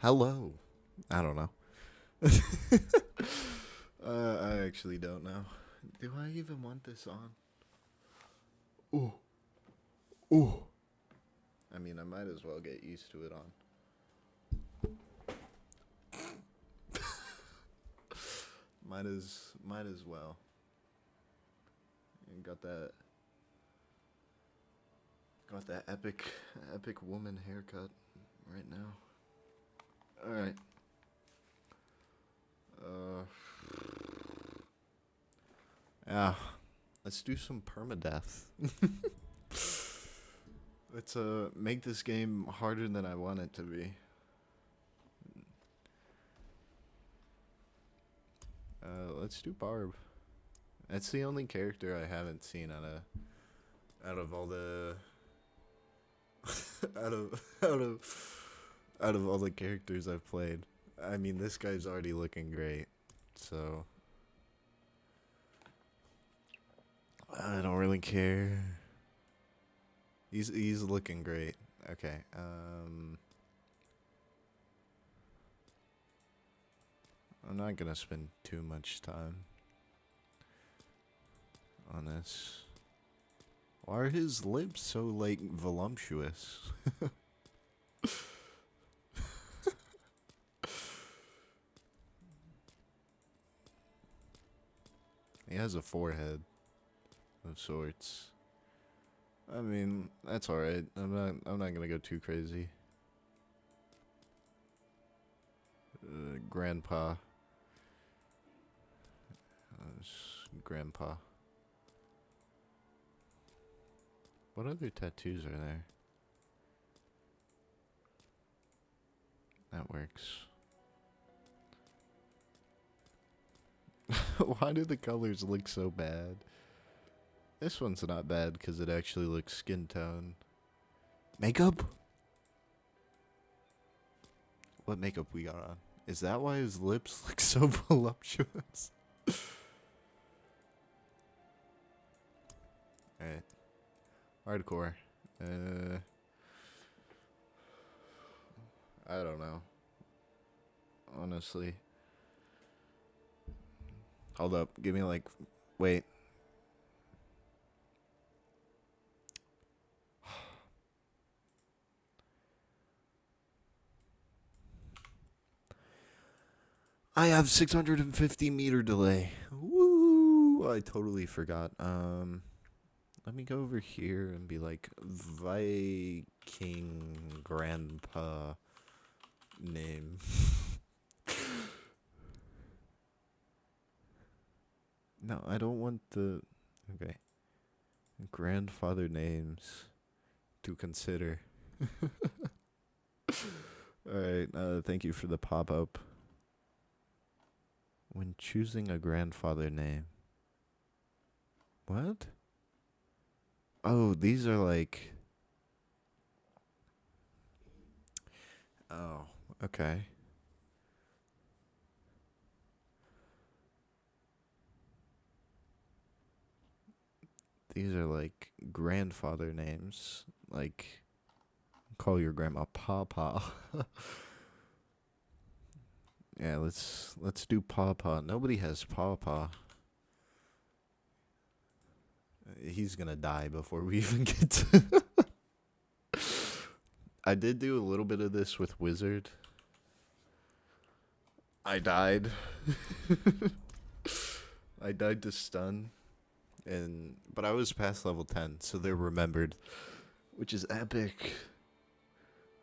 Hello. I don't know. I actually don't know. Do I even want this on? Ooh. Ooh. I mean, I might as well get used to it on. Might as well. And got that epic woman haircut right now. All right. Yeah. Let's do some permadeath. Let's make this game harder than I want it to be. Let's do Barb. That's the only character I haven't seen out of all the out of all the characters I've played. I mean, this guy's already looking great. So I don't really care. He's looking great. Okay. I'm not gonna spend too much time on this. Why are his lips so like voluptuous? He has a forehead of sorts. I mean, that's alright. I'm not gonna go too crazy. Grandpa. Grandpa. What other tattoos are there? That works. Why do the colors look so bad? This one's not bad because it actually looks skin tone. Makeup? What makeup we got on? Is that why his lips look so voluptuous? Alright. Hardcore. I don't know. Honestly. Hold up. Give me like... Wait. I have 650 meter delay. Woo! I totally forgot. Let me go over here and be like Viking grandpa name. No, I don't want the... Okay. Grandfather names to consider. Alright, thank you for the pop-up. When choosing a grandfather name. What? Oh, these are like... Oh, okay. These are like grandfather names. Like, call your grandma PawPaw. Yeah, let's do PawPaw. Nobody has PawPaw. He's gonna die before we even get to... I did do a little bit of this with Wizard. I died. I died to stun. But I was past level 10, so they're remembered. Which is epic.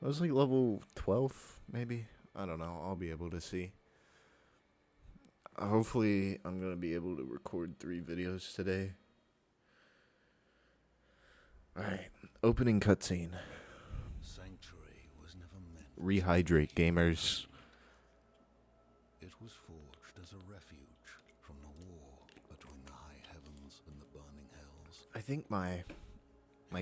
I was like level 12, maybe? I don't know. I'll be able to see. Hopefully, I'm going to be able to record 3 videos today. Alright. Opening cutscene. Sanctuary was never meant. Rehydrate, gamers. It was forged as a refuge from the war between the high heavens and the burning hells. I think my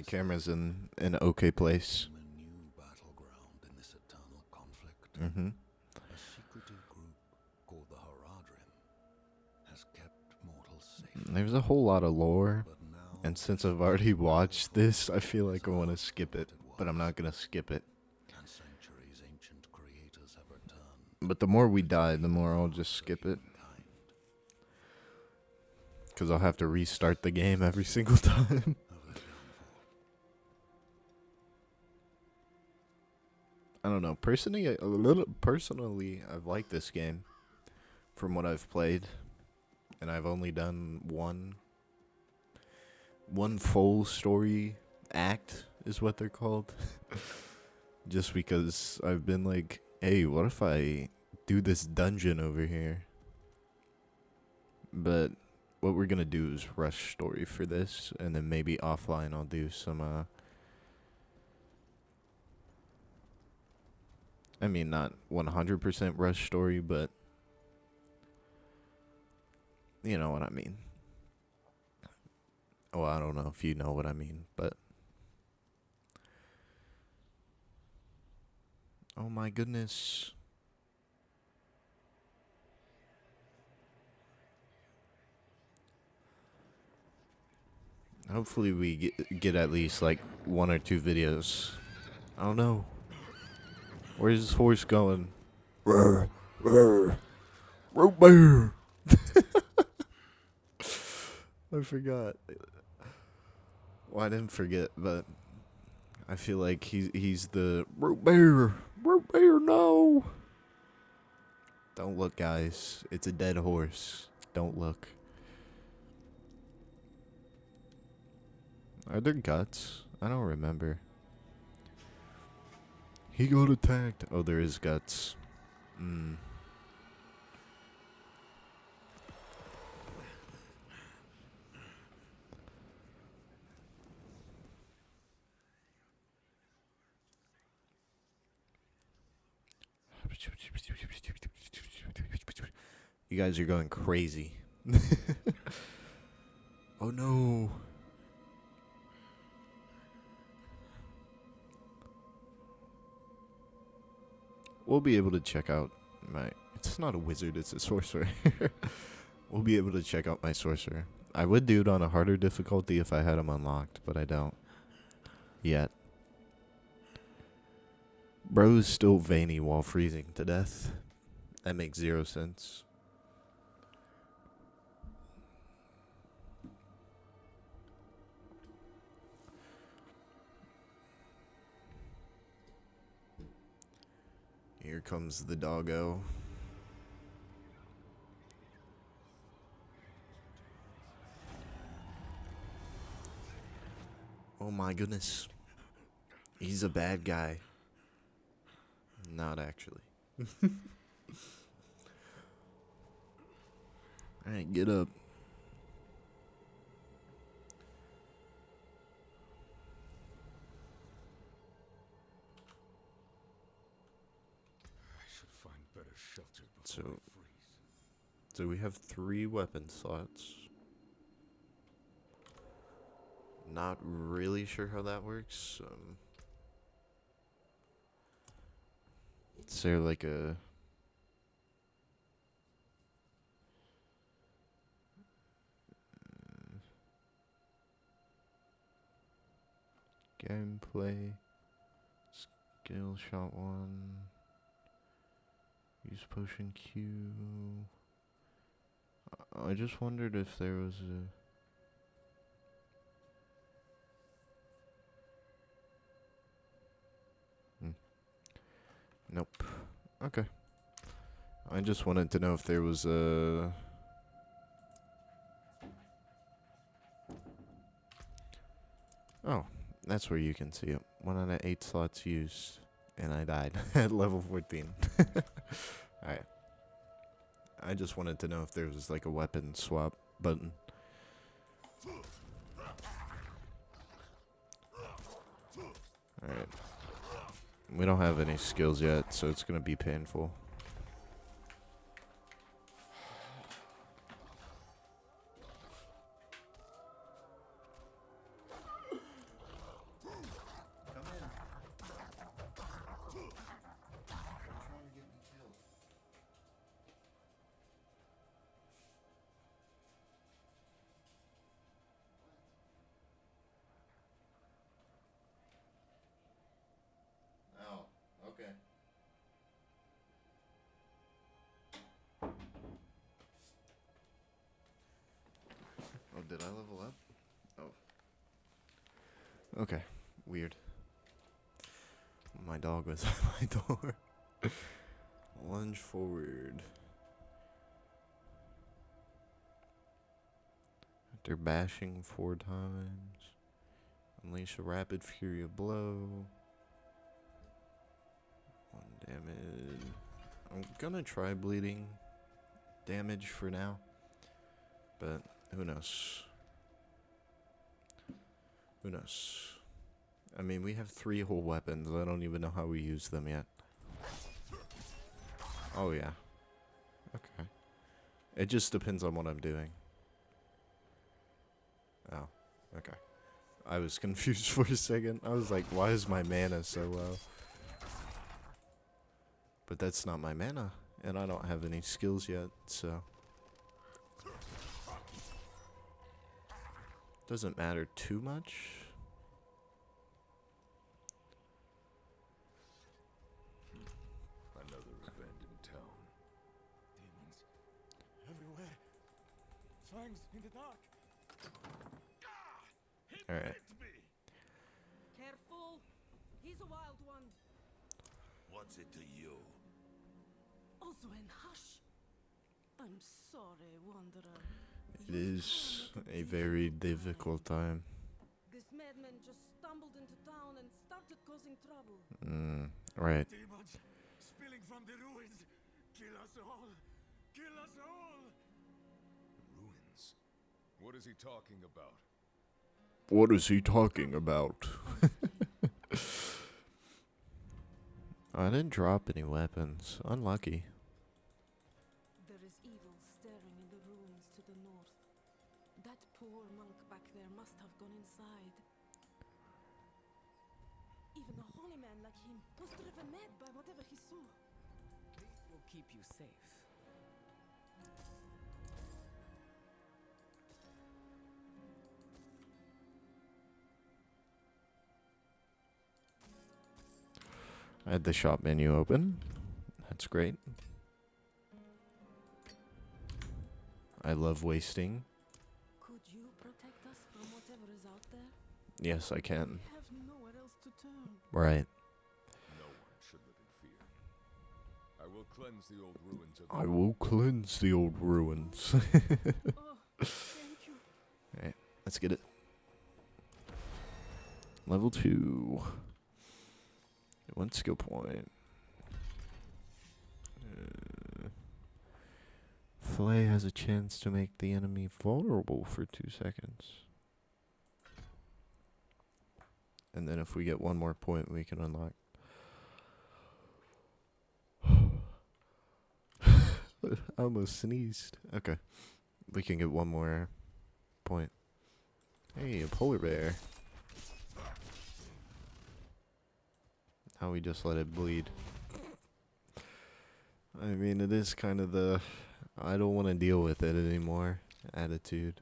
camera's in an okay place. A new battleground in this eternal conflict. Mm-hmm. A secretive group called the Haradrim has kept mortals safe. There's a whole lot of lore. But now, And since I've already watched this, I feel like I want to skip it. But I'm not going to skip it. and Sanctuary's ancient creators have But the more we die, the more I'll just skip it. Kind. Because I'll have to restart the game every single time. Of their downfall. I don't know. Personally, I've liked this game from what I've played. And I've only done one full story act is what they're called. Just because I've been like, hey, what if I do this dungeon over here? But what we're gonna do is rush story for this, and then maybe offline I'll do some I mean, not 100% rush story, but you know what I mean. Oh, I don't know if you know what I mean, but oh my goodness. Hopefully we get at least like 1 or 2 videos. I don't know. Where's this horse going? Roar, roar, rope bear. I forgot. Well, I didn't forget, but I feel like he's the rope bear. Rope bear, no. Don't look, guys. It's a dead horse. Don't look. Are there guts? I don't remember. He got attacked. Oh, there is guts. You guys are going crazy. Oh no. We'll be able to check out my... It's not a wizard, it's a sorcerer. We'll be able to check out my sorcerer. I would do it on a harder difficulty if I had him unlocked, but I don't. Yet. Bro's still veiny while freezing to death. That makes 0 sense. Here comes the doggo. Oh my goodness. He's a bad guy. Not actually. Alright, get up. I should find better shelter before So- I freeze. So we have 3 weapon slots. Not really sure how that works. Is there like a... Gameplay. Skill shot 1. Use potion Q. I just wondered if there was a... Nope. Okay. I just wanted to know if there was a... Oh, that's where you can see it. 1 out of 8 slots used. And I died at level 14. Alright. I just wanted to know if there was like a weapon swap button. Alright. We don't have any skills yet, so it's gonna be painful. Oh, okay. Okay, weird. My dog was at my door. Lunge forward. After bashing 4 times, unleash a rapid fury of blow. 1 damage. I'm gonna try bleeding damage for now, but who knows? Who knows? I mean, we have 3 whole weapons. I don't even know how we use them yet. Oh, yeah. Okay. It just depends on what I'm doing. Oh, okay. I was confused for a second. I was like, why is my mana so low? But that's not my mana, and I don't have any skills yet, so... Doesn't matter too much. Another abandoned town. Demons everywhere. Fangs in the dark. Alright. Careful. He's a wild one. What's it to you? Oswin, hush. I'm sorry, Wanderer. It is a very difficult time. This madman just stumbled into town and started causing trouble. Right. Demons spilling from the ruins. Kill us all. Kill us all. Ruins. What is he talking about? What is he talking about? I didn't drop any weapons. Unlucky. There is evil staring in the ruins to the north. That poor monk back there must have gone inside. Even a holy man like him was driven mad by whatever he saw. This will keep you safe. I had the shop menu open. That's great. I love wasting. Could you protect us from whatever is out there? Yes, I can. We have nowhere else to turn. Right. No one should live in fear. I will cleanse the old ruins of I will cleanse the old ruins. Oh, thank you. Alright, let's get it. Level 2. 1 skill point. Flay has a chance to make the enemy vulnerable for 2 seconds. And then if we get 1 more point, we can unlock. I almost sneezed. Okay. We can get 1 more point. Hey, a polar bear. Now we just let it bleed. I mean, it is kind of the I don't want to deal with it anymore attitude.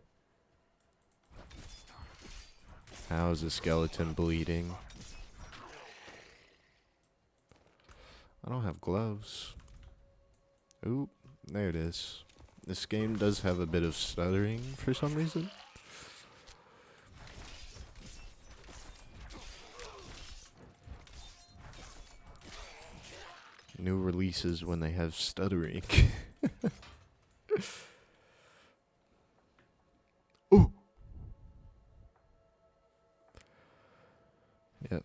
How is the skeleton bleeding? I don't have gloves. Oop, there it is. This game does have a bit of stuttering for some reason. New releases when they have stuttering. Ooh. Yep.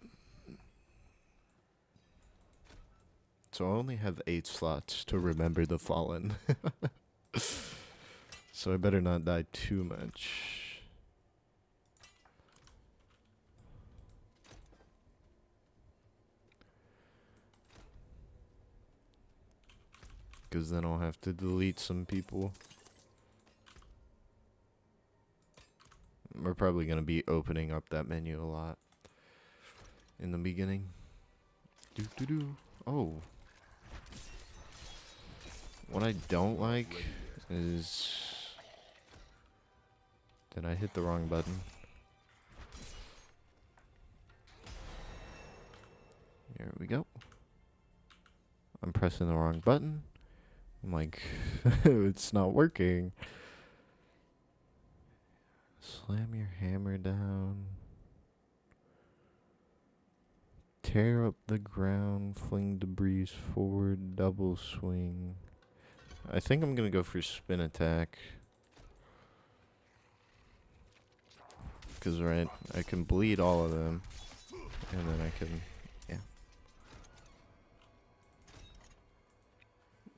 So I only have 8 slots to remember the fallen. So I better not die too much. Because then I'll have to delete some people. We're probably going to be opening up that menu a lot in the beginning. Oh. What I don't like is... Did I hit the wrong button? Here we go. I'm pressing the wrong button. I'm like, it's not working. Slam your hammer down. Tear up the ground, fling debris forward, double swing. I think I'm gonna go for spin attack. Because, right, I can bleed all of them. And then I can, yeah.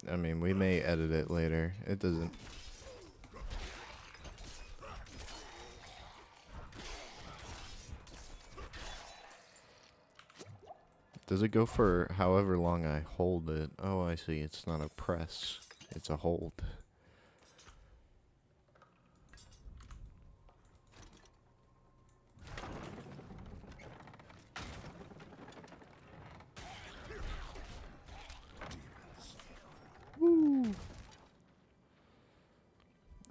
I mean, we may edit it later. It doesn't. Does it go for however long I hold it? Oh, I see. It's not a press. It's a hold. Woo!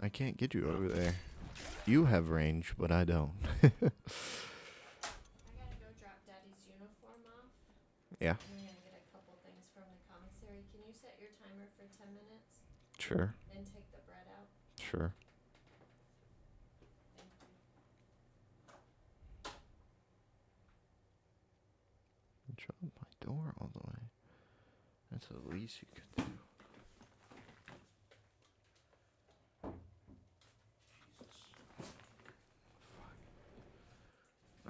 I can't get you over there. You have range, but I don't. I gotta go drop Daddy's uniform off. Yeah, And we're gonna get a couple things from the commissary. Can you set your timer for 10 minutes sure, and take the bread out? sure. Thank you. Shut my door all the way. That's the least you could do.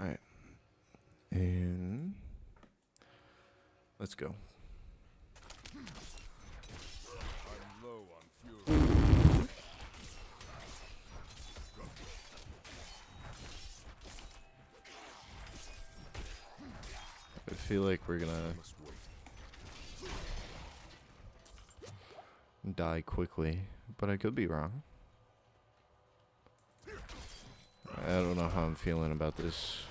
Alright. And let's go. I'm low on fury. I feel like we're gonna Must wait. die quickly, but I could be wrong. I don't know how I'm feeling about this.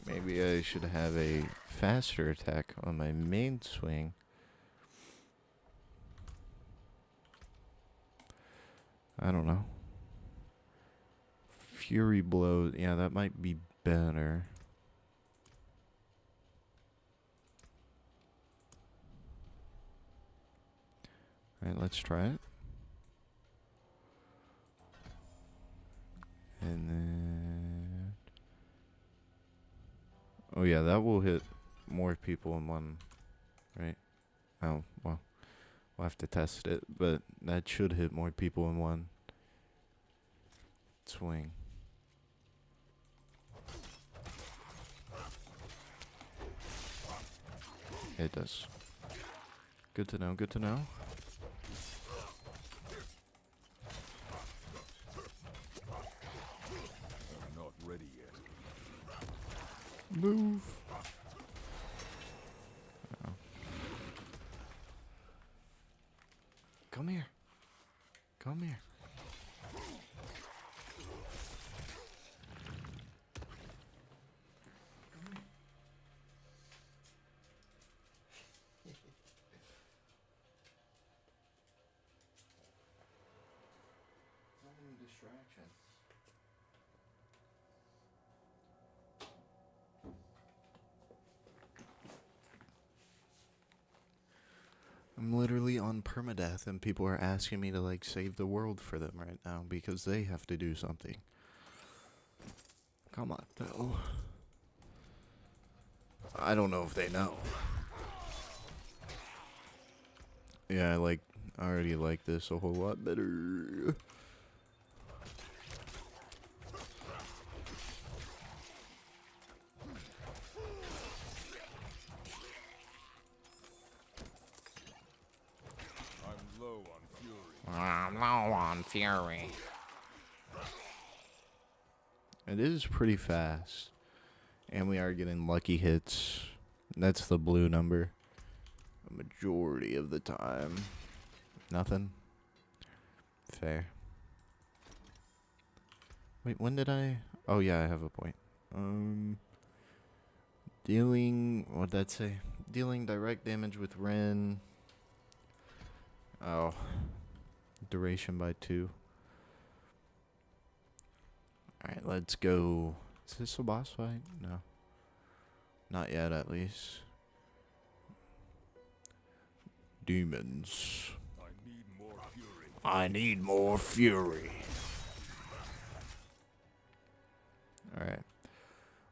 Maybe I should have a faster attack on my main swing. I don't know. Fury blow, yeah, that might be better. Alright, let's try it. And then... oh yeah, that will hit more people in one, right? Oh, well, we'll have to test it, but that should hit more people in one swing. It does. Good to know, good to know. I'm not ready yet. Move. Come here. Come here. So many distractions. I'm literally on permadeath and people are asking me to like save the world for them right now because they have to do something. Come on, Bill. I don't know if they know. Yeah, I already like this a whole lot better. I'm low on fury. I'm low on fury. It is pretty fast. And we are getting lucky hits. That's the blue number. A majority of the time. Nothing. Fair. Wait, when did I... oh yeah, I have a point. Dealing... what'd that say? Dealing direct damage with Ren. Oh. Duration by 2. Alright, let's go. Is this a boss fight? No. Not yet, at least. Demons. I need more fury. I need more fury. Alright.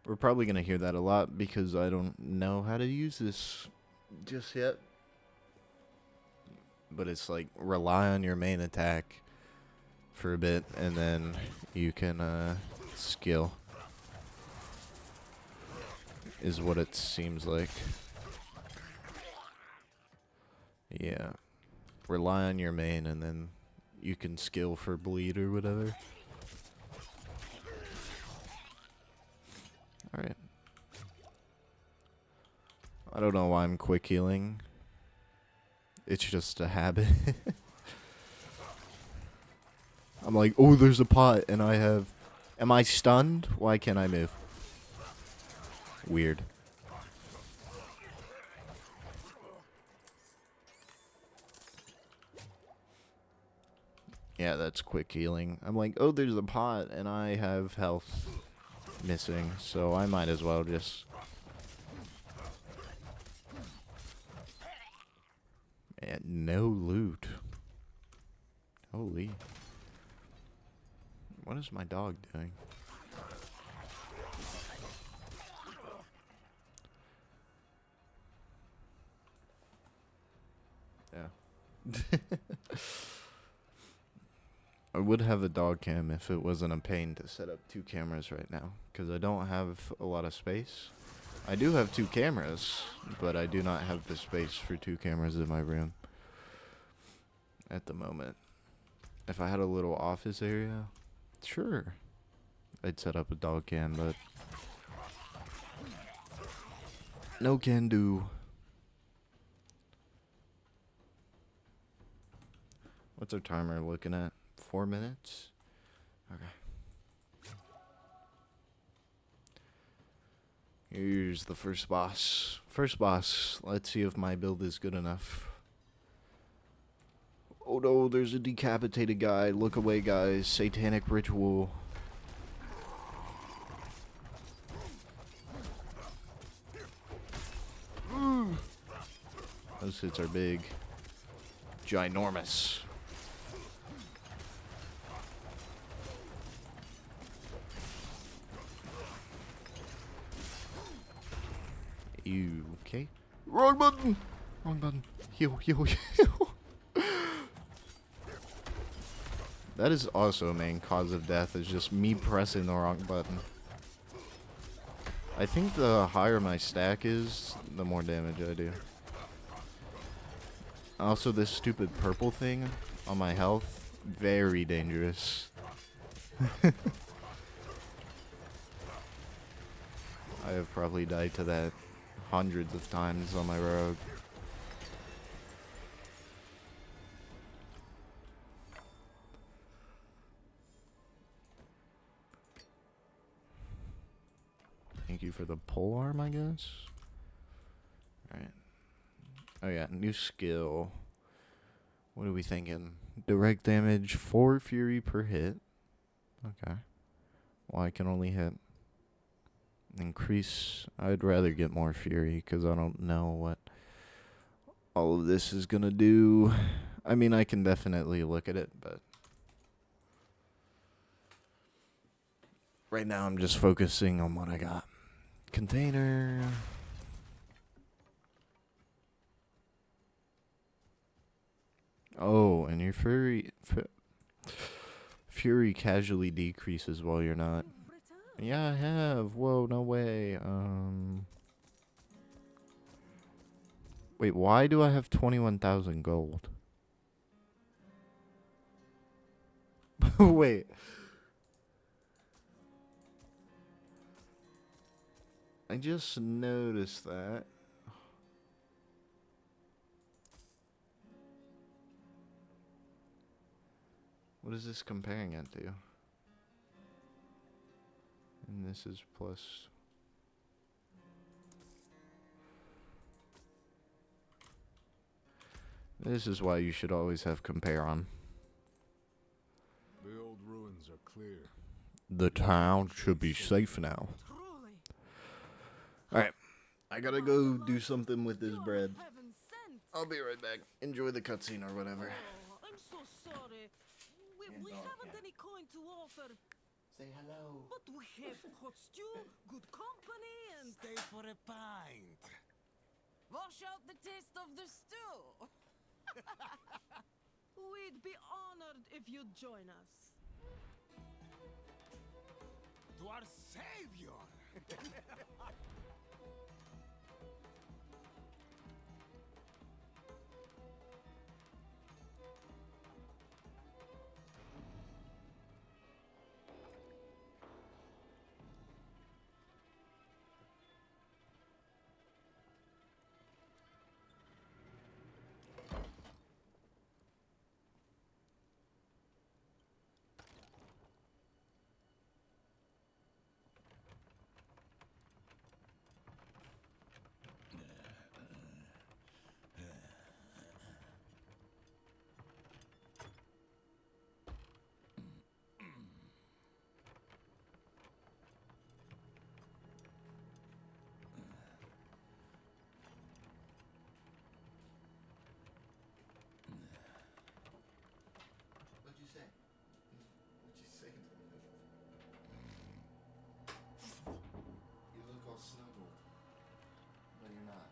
We're probably going to hear that a lot because I don't know how to use this just yet. But it's like rely on your main attack for a bit and then you can skill. Is what it seems like. Yeah. Rely on your main and then you can skill for bleed or whatever. Alright. I don't know why I'm quick healing. It's just a habit. I'm like, oh, there's a pot and I have... Am I stunned? Why can't I move? Weird. Yeah, that's quick healing. I'm like, oh, there's a pot, and I have health missing, so I might as well just... And no loot. Holy. What is my dog doing? Yeah. I would have a dog cam if it wasn't a pain to set up 2 cameras right now, because I don't have a lot of space. I do have 2 cameras, but I do not have the space for 2 cameras in my room at the moment. If I had a little office area, sure, I'd set up a dog cam, but no can do. What's our timer looking at? 4 minutes? Okay. Here's the first boss. First boss. Let's see if my build is good enough. Oh no, there's a decapitated guy. Look away, guys. Satanic ritual. Those hits are big. Ginormous. You okay? Wrong button! Wrong button. Heal, heal, heal. That is also a main cause of death, is just me pressing the wrong button. I think the higher my stack is, the more damage I do. Also, this stupid purple thing on my health, very dangerous. I have probably died to that hundreds of times on my rogue. Thank you for the pole arm, I guess. Alright. Oh yeah, new skill. What are we thinking? Direct damage, 4 fury per hit. Okay. Well, I can only hit. Increase. I'd rather get more fury because I don't know what all of this is gonna do. I mean, I can definitely look at it, but right now I'm just focusing on what I got. Container. Oh, and your fury casually decreases while you're not. Yeah, I have. Whoa, no way. Wait, why do I have 21,000 gold? Wait. I just noticed that. What is this comparing it to? And this is plus. This is why you should always have compare on. The old ruins are clear. The town should be safe now. Alright. I gotta go do something with this bread. I'll be right back. Enjoy the cutscene or whatever. Oh, I'm so sorry. We haven't any coin to offer. Say hello. But we have hot stew, good company, and Stay for a pint. wash out the taste of the stew. We'd be honored if you'd join us. To our savior. What'd you say? What'd you say? You look all snuggled. But you're not.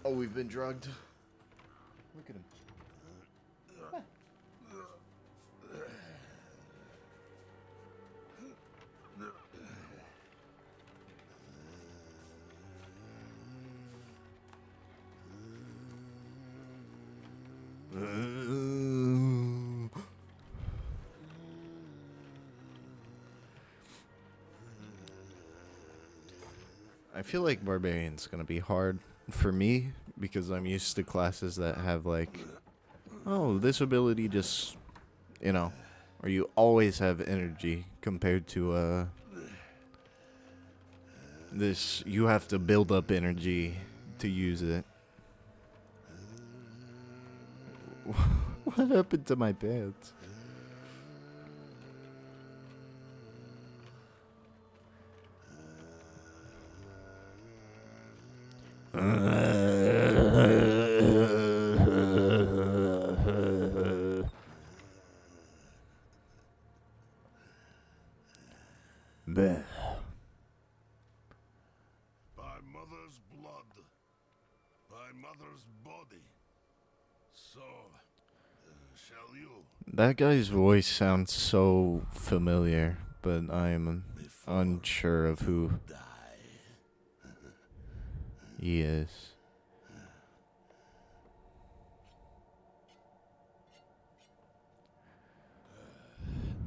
Oh, we've been drugged. Look at him. I feel like Barbarian's gonna be hard for me because I'm used to classes that have like, oh, this ability just, you know, or you always have energy compared to this you have to build up energy to use it. What happened to my pants? Bleh. By mother's blood. By mother's body. So, shall you? That guy's voice sounds so familiar, but I'm unsure of who he is.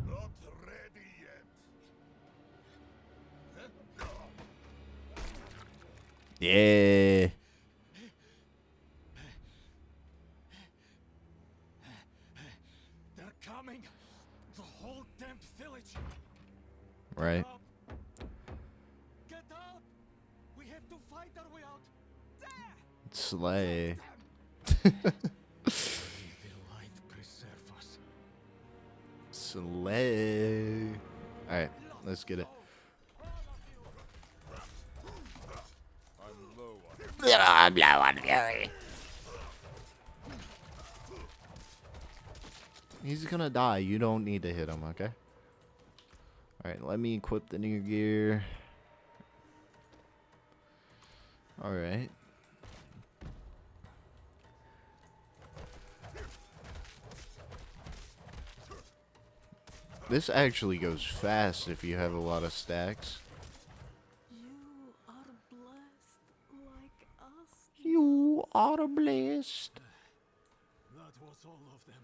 Not ready yet. Yeah. They're coming. The whole damn village. Right. Up. Get up. We have to fight our way out. There. Slay. May the light preserve us. Slay. Alright, let's get it. I'm low on fury. He's gonna die. You don't need to hit him, okay? Alright, let me equip the new gear. Alright. This actually goes fast if you have a lot of stacks. You are blessed like us. You are blessed. That was all of them.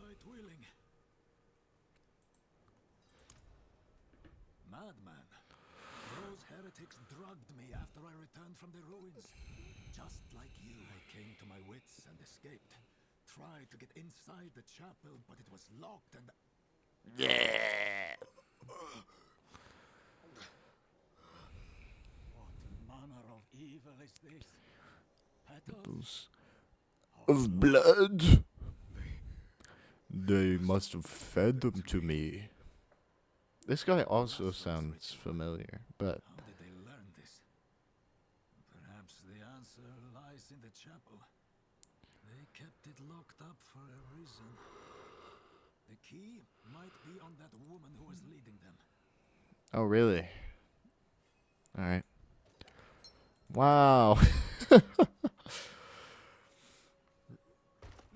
Light willing. Madman. Those heretics drugged me after I returned from the ruins. Just like you, I came to my wits and escaped. Tried to get inside the chapel, but it was locked and... Yeah. What manner of evil is this? Petals? Those of blood. They must have fed them to me. This guy also sounds familiar, but How did they learn this? Perhaps the answer lies in the chapel. They kept it locked up for a reason. The key might be on that woman who was leading them. oh really? All right. Wow.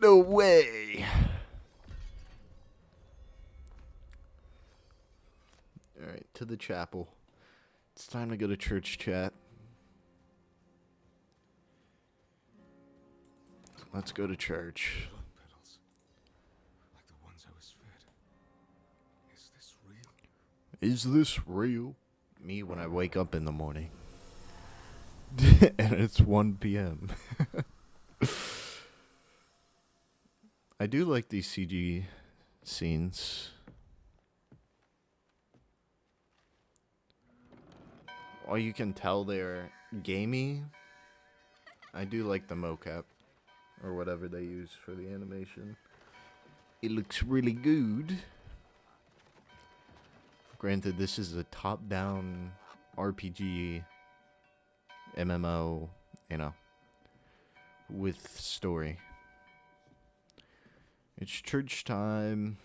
No way. All right, to the chapel. It's time to go to church, chat. Let's go to church. Blood petals. Like the ones I was fed. Is this real? Is this real? Me when I wake up in the morning. And it's 1 p.m. I do like these CG scenes. While you can tell they're gamey, I do like the mocap. Or whatever they use for the animation. It looks really good. Granted, this is a top-down RPG, MMO, you know, with story. It's church time.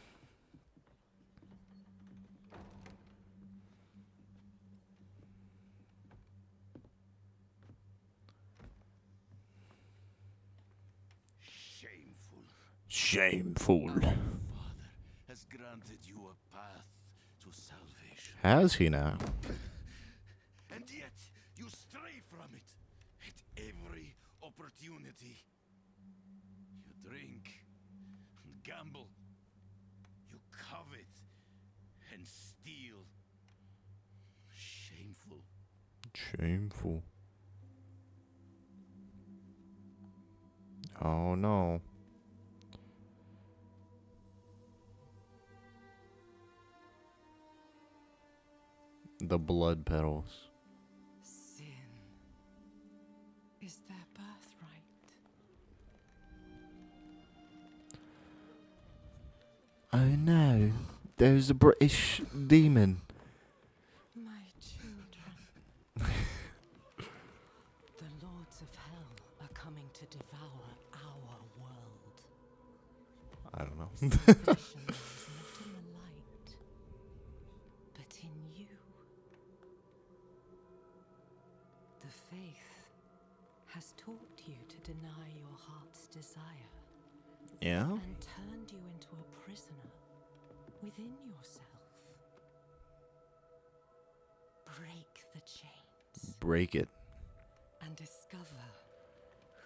Shameful. Our Father has granted you a path to salvation. Has he now? And yet you stray from it at every opportunity. You drink and gamble. You covet and steal. Shameful. Shameful. Oh no. The blood petals. Sin is their birthright. Oh no. There's a British demon. My children. The lords of hell are coming to devour our world. I don't know. Salvation lies not in the light, but in you. The faith has taught you to deny your heart's desire Yeah? and turned you into a prisoner within yourself. Break the chains Break it. and discover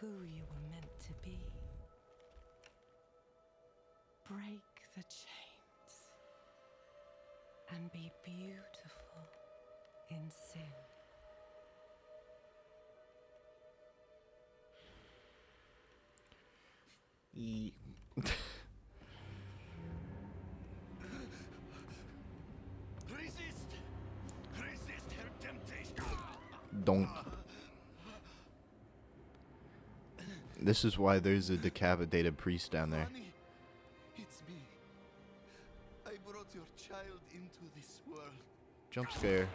who you were meant to be. Break the chains and be beautiful in sin. Resist! Resist her temptation! Don't. This is why there's a decapitated priest down there. Honey, it's me. I brought your child into this world. Jump scare.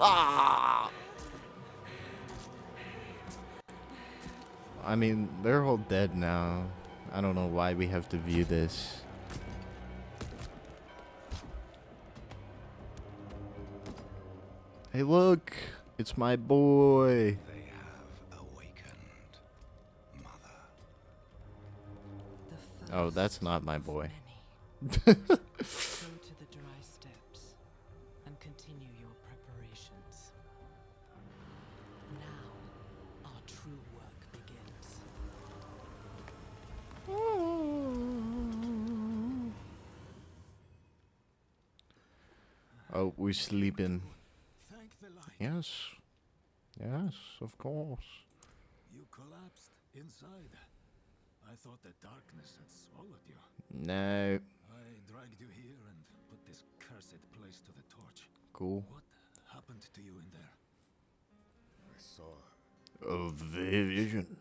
Ah! I mean, they're all dead now. I don't know why we have to view this. Hey, look! It's my boy! They have awakened, Mother. The Oh, that's first not my of boy. many. Go to the dry steps and continue your preparations. Now, our true work begins. Oh, we're sleeping. Thank the light. Yes. Yes, of course. You collapsed inside. I I thought the darkness had swallowed you. No. I dragged you here and put this cursed place to the torch. Cool. What happened to you in there? I saw A vision.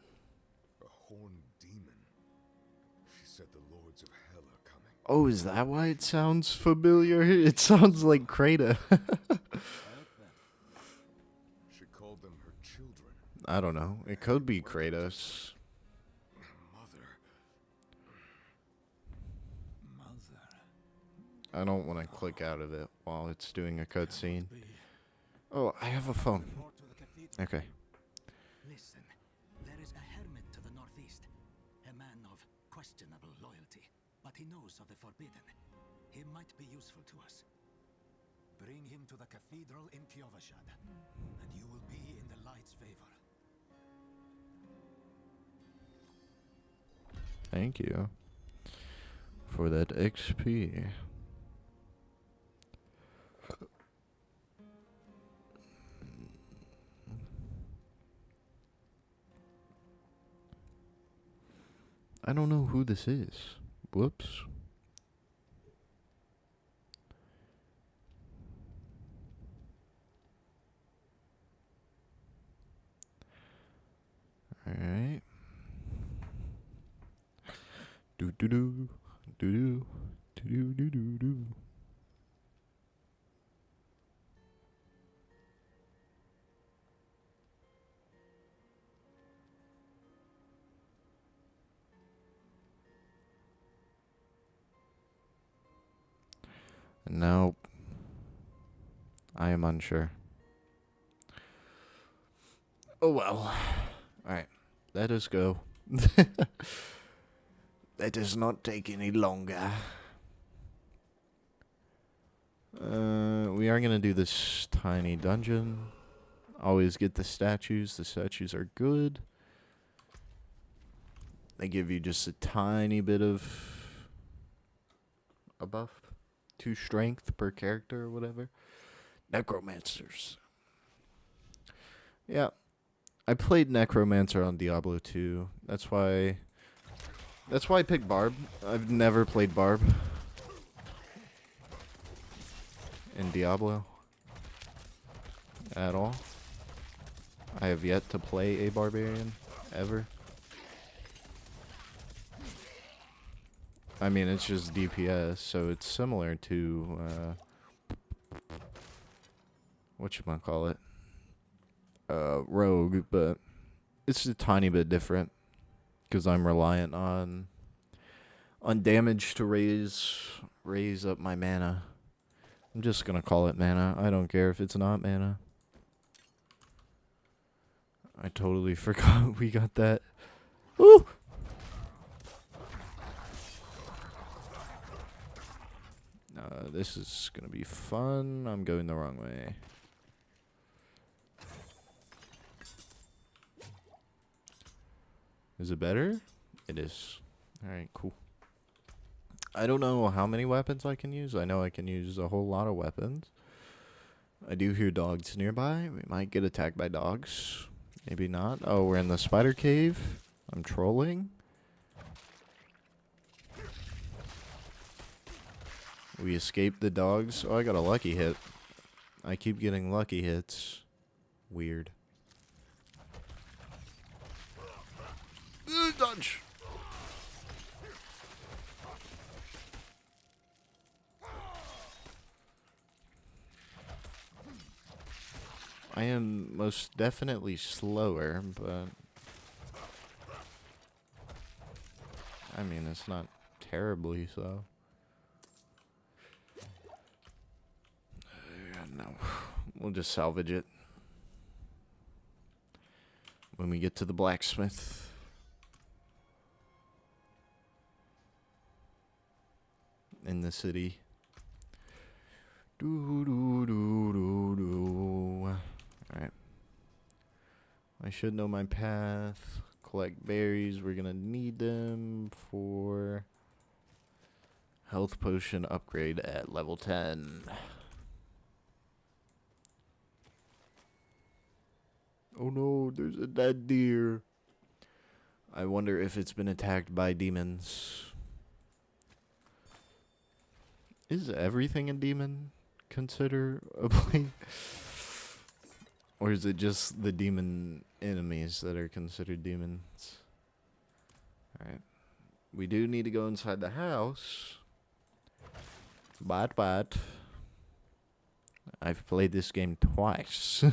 a horned demon. She said the lords of hell are coming. Oh, is that why it sounds familiar? It sounds like Kratos. She called them her children. I don't know. It could be Kratos. Mother. Mother. I don't want to click out of it while it's doing a cutscene. Be. Oh, I have a phone. More to the cathedral. Okay. Listen, there is a hermit to the northeast. A man of questionable loyalty, but he knows of the forbidden. He might be useful to us. Bring him to the cathedral in Kyovashad, and you will be in the light's favor. Thank you for that XP. I don't know who this is. Whoops. Alright. Do do do do do do do do. Nope. I am unsure. Oh well. Alright. Let us go. That does not take any longer. We are going to do this tiny dungeon. Always get the statues. The statues are good. They give you just a tiny bit of a buff. 2 strength per character or whatever. Necromancers. Yeah. I played Necromancer on Diablo 2. That's why I picked Barb. I've never played Barb in Diablo at all. I have yet to play a barbarian ever. I mean, it's just DPS, so it's similar to whatchamacallit? Rogue, but it's a tiny bit different because I'm reliant on damage to raise up my mana. I'm just gonna call it mana. I don't care if it's not mana. I totally forgot we got that. Woo! This is gonna be fun. I'm going the wrong way. Is it better? It is. Alright, cool. I don't know how many weapons I can use. I know I can use a whole lot of weapons. I do hear dogs nearby. We might get attacked by dogs. Maybe not. Oh, we're in the spider cave. I'm trolling. We escaped the dogs. Oh, I got a lucky hit. I keep getting lucky hits. Weird. Dodge! I am most definitely slower, but I mean, it's not terribly so. No, we'll just salvage it when we get to the blacksmith. In the city. Alright. I should know my path. Collect berries. We're gonna need them for health potion upgrade at level 10. Oh no, there's a dead deer. I wonder if it's been attacked by demons. Is everything a demon considerably? Or is it just the demon enemies that are considered demons? Alright. We do need to go inside the house. But. I've played this game twice.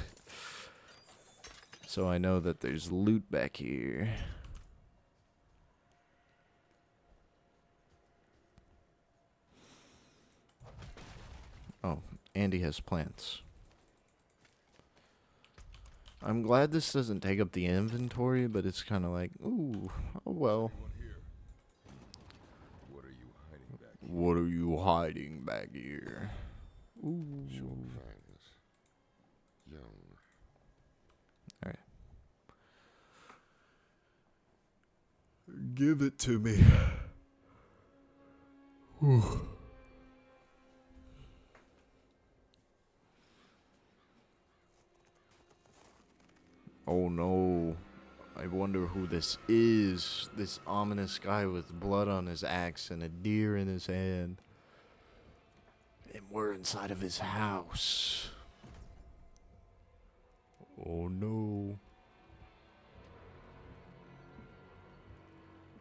So I know that there's loot back here. Oh, Andy has plants. I'm glad this doesn't take up the inventory, but it's kind of like, ooh, oh well. What are you hiding back here? Ooh. Alright. Give it to me. Ooh. Oh no. I wonder who this is. This ominous guy with blood on his axe and a deer in his hand. And we're inside of his house. Oh no.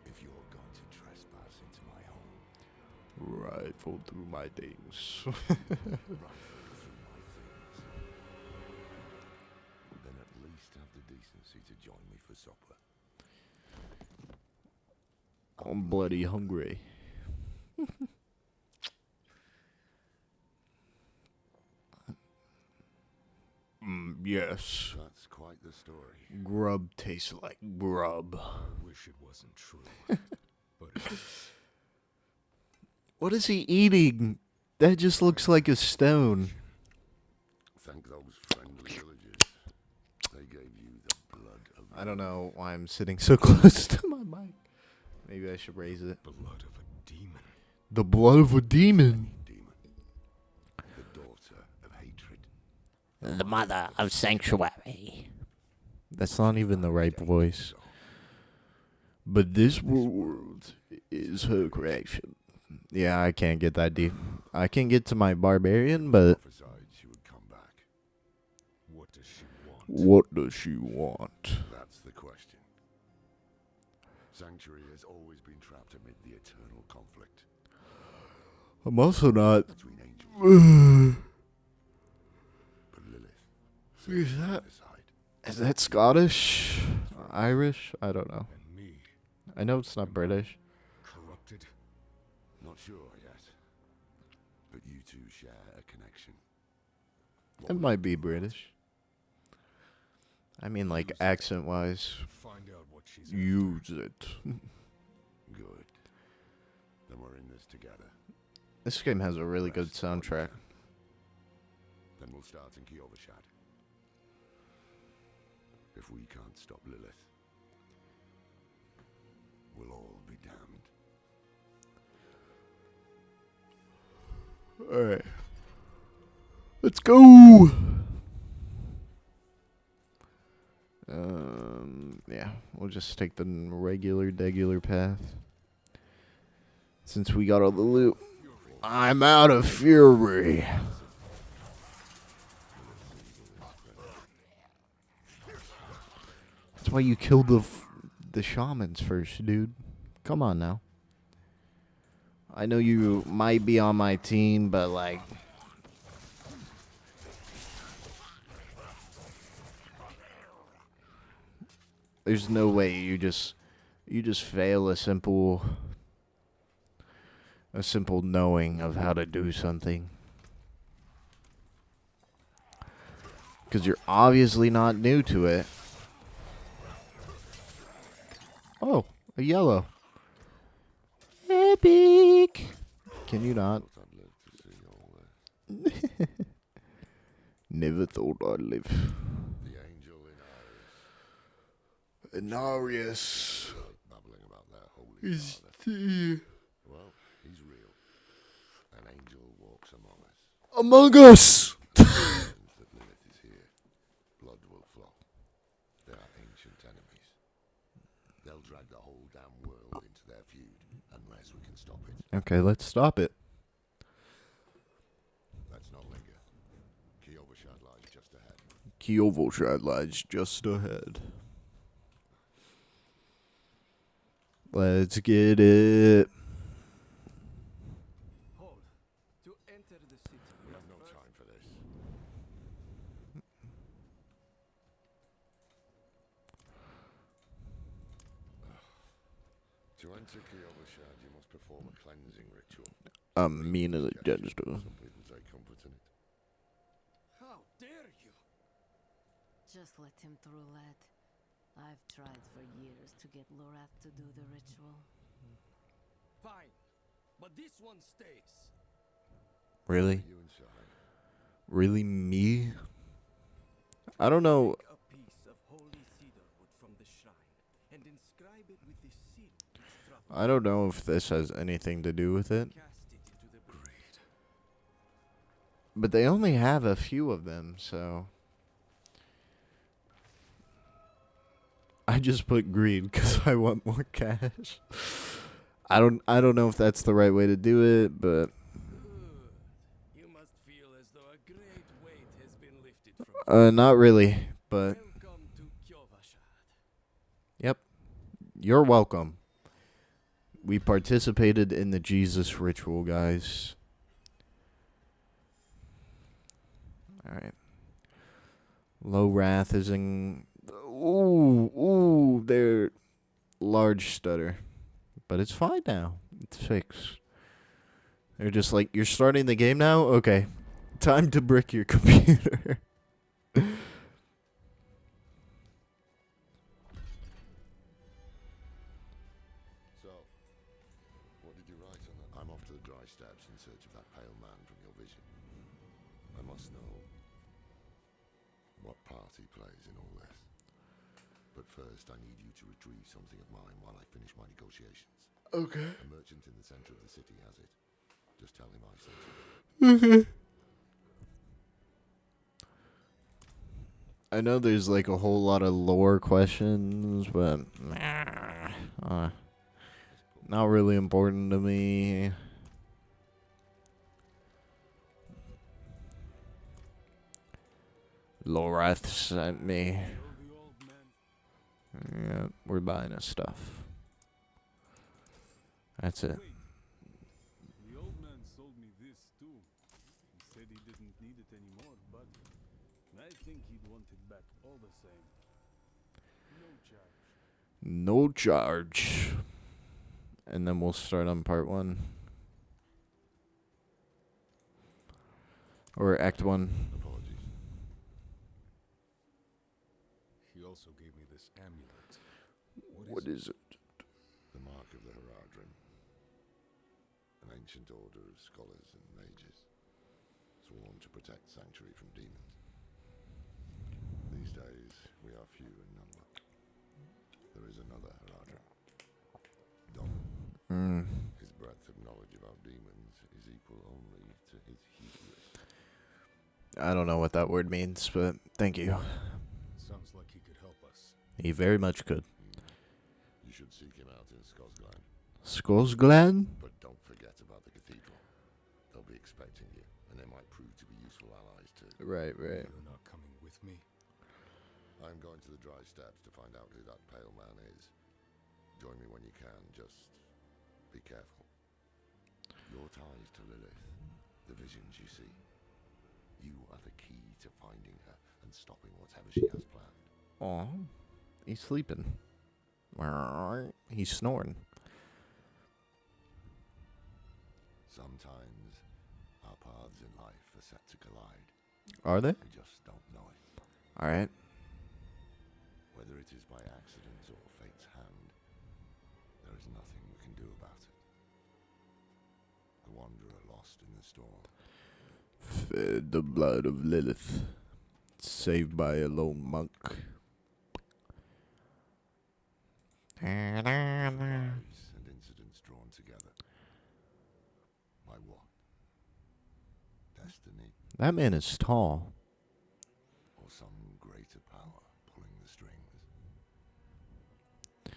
If you're going to trespass into my home, Rifle through my things. rifle through my things, then at least have the decency to join me for supper. I'm bloody hungry. Yes. That's quite the story. Grub tastes like grub. I wish it wasn't true. But it is. What is he eating? That just looks like a stone. Thank those friendly villagers. They gave you the blood of I don't know why I'm sitting so close to my mic. Maybe I should raise it. blood of a demon. The blood of a demon. Demon. The daughter of hatred. The mother of sanctuary. That's not even the right voice. But this world is her creation. Yeah, I can't get that deep. I can get to my barbarian, but Prophesied she would come back. What does she want? what does she want? That's the question. Sanctuary has always been trapped amid the eternal conflict I'm also not. between angels. But Lilith Who's that? aside. Is that Scottish? Irish? I don't know. And me, I know it's not British. corrupted? Not sure yet. But you two share a connection. It might be British. I mean, like, accent-wise. Find out what she's Use it. good. Then we're in this together. This game has a really good soundtrack. Then we'll start in Kiovashad. If we can't stop Lilith, we'll all be damned. Alright. Let's go! Yeah, we'll just take the regular path. Since we got all the loot. I'm out of fury. That's why you killed the shamans first, dude. Come on now. I know you might be on my team, but like... There's no way you just fail a simple knowing of how to do something. Because you're obviously not new to it. Oh, a yellow. Epic. Can you not? Never thought I'd live. The angel in Inarius babbling about their holy is father. here. Well, he's real. An angel walks among us. Among us. Since that Lilith is here, blood will flow. They are ancient enemies. They'll drag the whole damn world into their feud unless we can stop it. Okay, let's stop it. Let's not linger. Kiovershad lies just ahead. Kiovershad lies just ahead. Let's get it. Hold. To enter the city. We have no time for this. To enter Kiovershad, you must perform a cleansing ritual. I'm mean as a jester. Some people take comfort in it. How dare you? Just let him through, lad. I've tried for years to get Lorath to do the ritual. Fine. But this one stays. Really? You inside. Really me? I don't know. Take a piece of holy cedar wood from the shrine and inscribe it with the seal. I don't know if this has anything to do with it. Cast it into the breed. But they only have a few of them, so I just put greed because I want more cash. I don't know if that's the right way to do it, but Good. You must feel as though a great weight has been lifted from not really. But Welcome to Kiovershad. yep, you're welcome. We participated in the Jesus ritual, guys. All right. Low Wrath is in. Ooh, they're large stutter. But it's fine now. It's fixed. They're just like, you're starting the game now? Okay. Time to brick your computer. So, what did you write on that? I'm off to the dry steps in search of that pale man from your vision. I must know what part he plays in all this. But first, I need you to retrieve something of mine while I finish my negotiations. Okay. A merchant in the center of the city has it. Just tell him I sent you. Okay. I know there's like a whole lot of lore questions, but not really important to me. Lorath sent me. Yeah, we're buying his stuff. That's it. The old man sold me this too. He said he didn't need it anymore, but I think he'd want it back all the same. No charge. No charge. And then we'll start on part 1. Or Act 1. Apologies. He also gave me this amulet. What is it? The mark of the Heradrim. An ancient order of scholars and mages, sworn to protect Sanctuary from demons. These days, we are few in number. There is another Heradrim. Don. His breadth of knowledge about demons is equal only to his hubris. I don't know what that word means, but thank you. Sounds like he could help us. He very much could. You should seek him out in Skosglan. Skosglan? But don't forget about the cathedral. They'll be expecting you, and they might prove to be useful allies too. Right. You're not coming with me. I'm going to the dry steps to find out who that pale man is. Join me when you can, just be careful. Your ties to Lilith, the visions you see. You are the key to finding her and stopping whatever she has planned. Aw, he's sleeping. He's snoring. Sometimes our paths in life are set to collide. Are they? We just don't know it. Alright. Whether it is by accident or fate's hand, there is nothing we can do about it. A wanderer lost in the storm. Fed the blood of Lilith. Saved by a lone monk. Lives and incidents drawn together. By what? Destiny That man is tall. or some greater power pulling the strings? I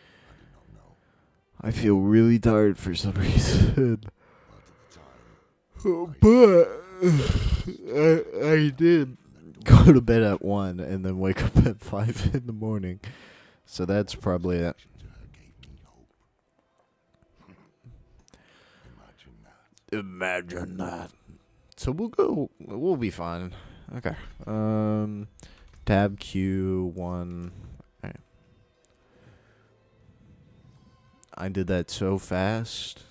I feel really tired for some reason. But at the time, But I did go to bed at 1 and then wake up at 5 in the morning. So that's probably it. to her gave me hope. Imagine that. Imagine that. So we'll be fine. Okay. Tab Q1. Alright. I did that so fast.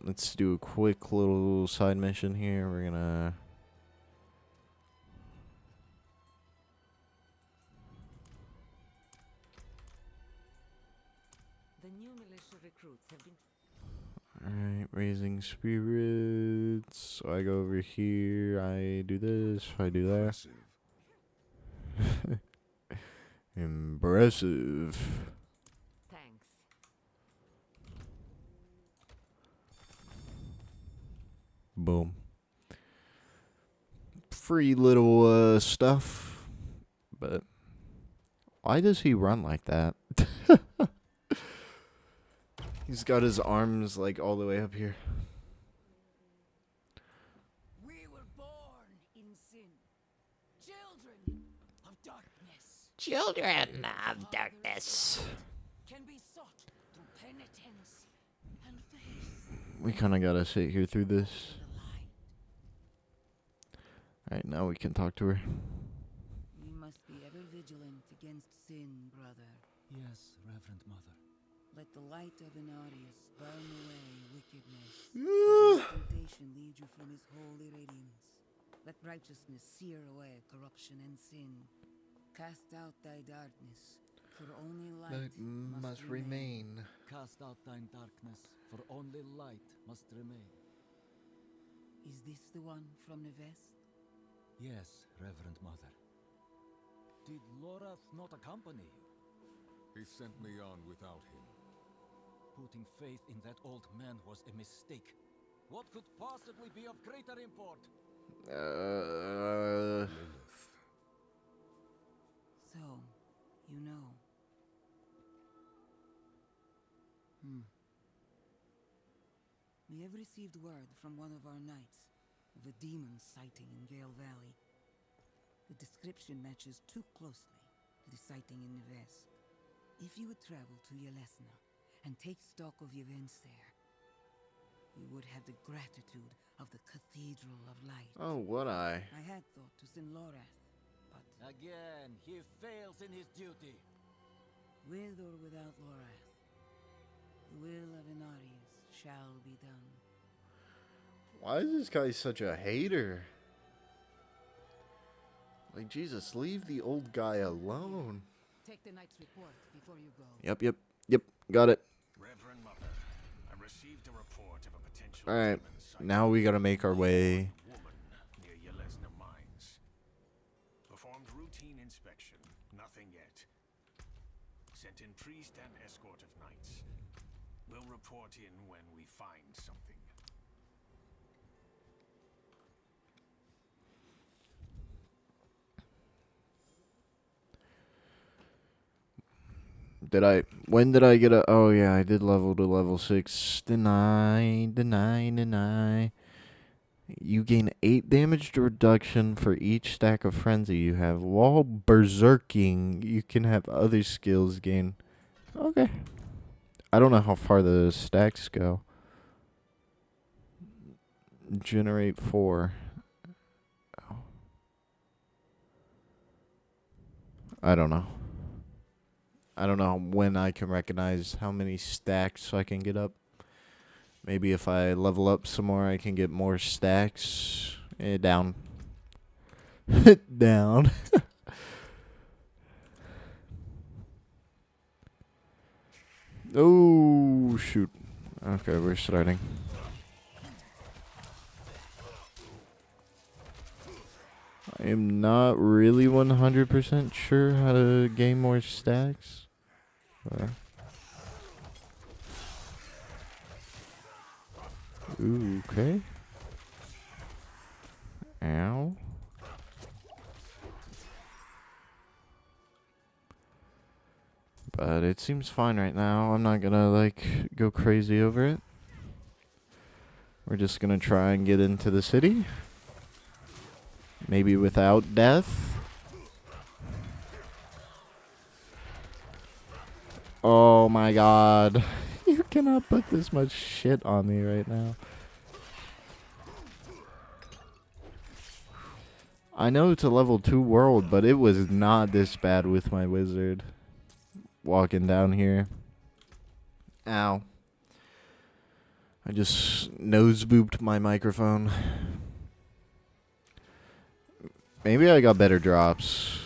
Let's do a quick little side mission here. We're gonna... The new militia recruits have been. Alright, raising spirits. So I go over here, I do this, I do that. Impressive. Thanks. Boom. Free little stuff. But why does he run like that? He's got his arms like all the way up here. We were born in sin, children of darkness. Children of darkness. Can be sought through penitence and faith. We kind of gotta sit here through this. The light. Alright, now we can talk to her. We must be ever vigilant against sin, brother. Yes, Reverend Mother. Let the light of Inarius burn away wickedness. Let temptation lead you from his holy radiance. Let righteousness sear away corruption and sin. Cast out thy darkness, for only light must remain. Cast out thine darkness, for only light must remain. Is this the one from the west? Yes, Reverend Mother. Did Lorath not accompany you? He sent me on without him. Putting faith in that old man was a mistake. What could possibly be of greater import? Lilith. So, you know. We have received word from one of our knights of a demon sighting in Gale Valley. The description matches too closely to the sighting in the west. If you would travel to Yelesna and take stock of the events there, you would have the gratitude of the Cathedral of Light. Oh, would I? I had thought to send Lorath, but Again, he fails in his duty. with or without Lorath, the will of Inarius shall be done. Why is this guy such a hater? Like, Jesus, leave the old guy alone. Take the knight's report before you go. Yep, got it. Reverend Mother, I received a report of a potential Alright, demon sighting now we gotta make our way. woman near Yelesna Mines. Performed routine inspection, nothing yet. Sent in priest and escort of knights. We'll report in when we find something. When did I get a, oh yeah, I did level to level 6. Deny. You gain 8 damage reduction for each stack of frenzy you have. While berserking, you can have other skills gain. Okay. I don't know how far the stacks go. Generate 4. Oh. I don't know. I don't know when I can recognize how many stacks I can get up. Maybe if I level up some more, I can get more stacks. Down. Down. Oh, shoot. Okay, we're starting. I am not really 100% sure how to gain more stacks. Ooh, okay. Ow. It seems fine right now. I'm not gonna, like, go crazy over it. We're just gonna try and get into the city. Maybe without death. Oh my god. You cannot put this much shit on me right now. I know it's a level 2 world, but it was not this bad with my wizard. Walking down here. Ow. I just nose booped my microphone. Maybe I got better drops.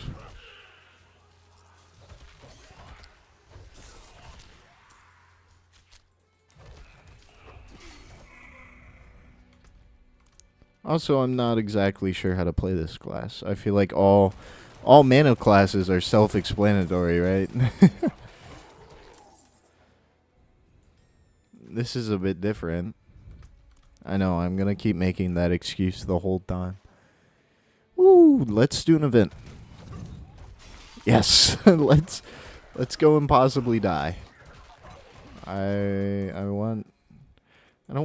Also, I'm not exactly sure how to play this class. I feel like all mana classes are self-explanatory, right? This is a bit different. I know, I'm gonna keep making that excuse the whole time. Woo, let's do an event. Yes, let's go and possibly die. I don't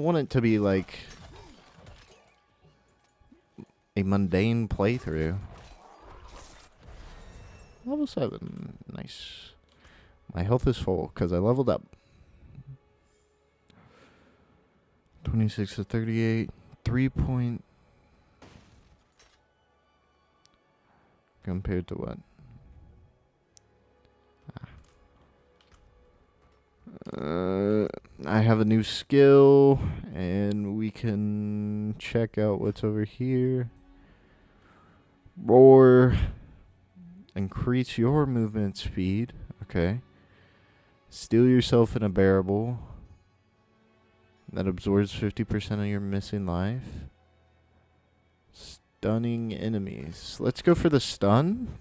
want it to be like a mundane playthrough. Level 7. Nice. My health is full because I leveled up. 26 to 38. 3 point. Compared to what? I have a new skill. And we can check out what's over here. Roar. Increase your movement speed. Okay. Steal yourself in a bearable. That absorbs 50% of your missing life. Stunning enemies. Let's go for the stun.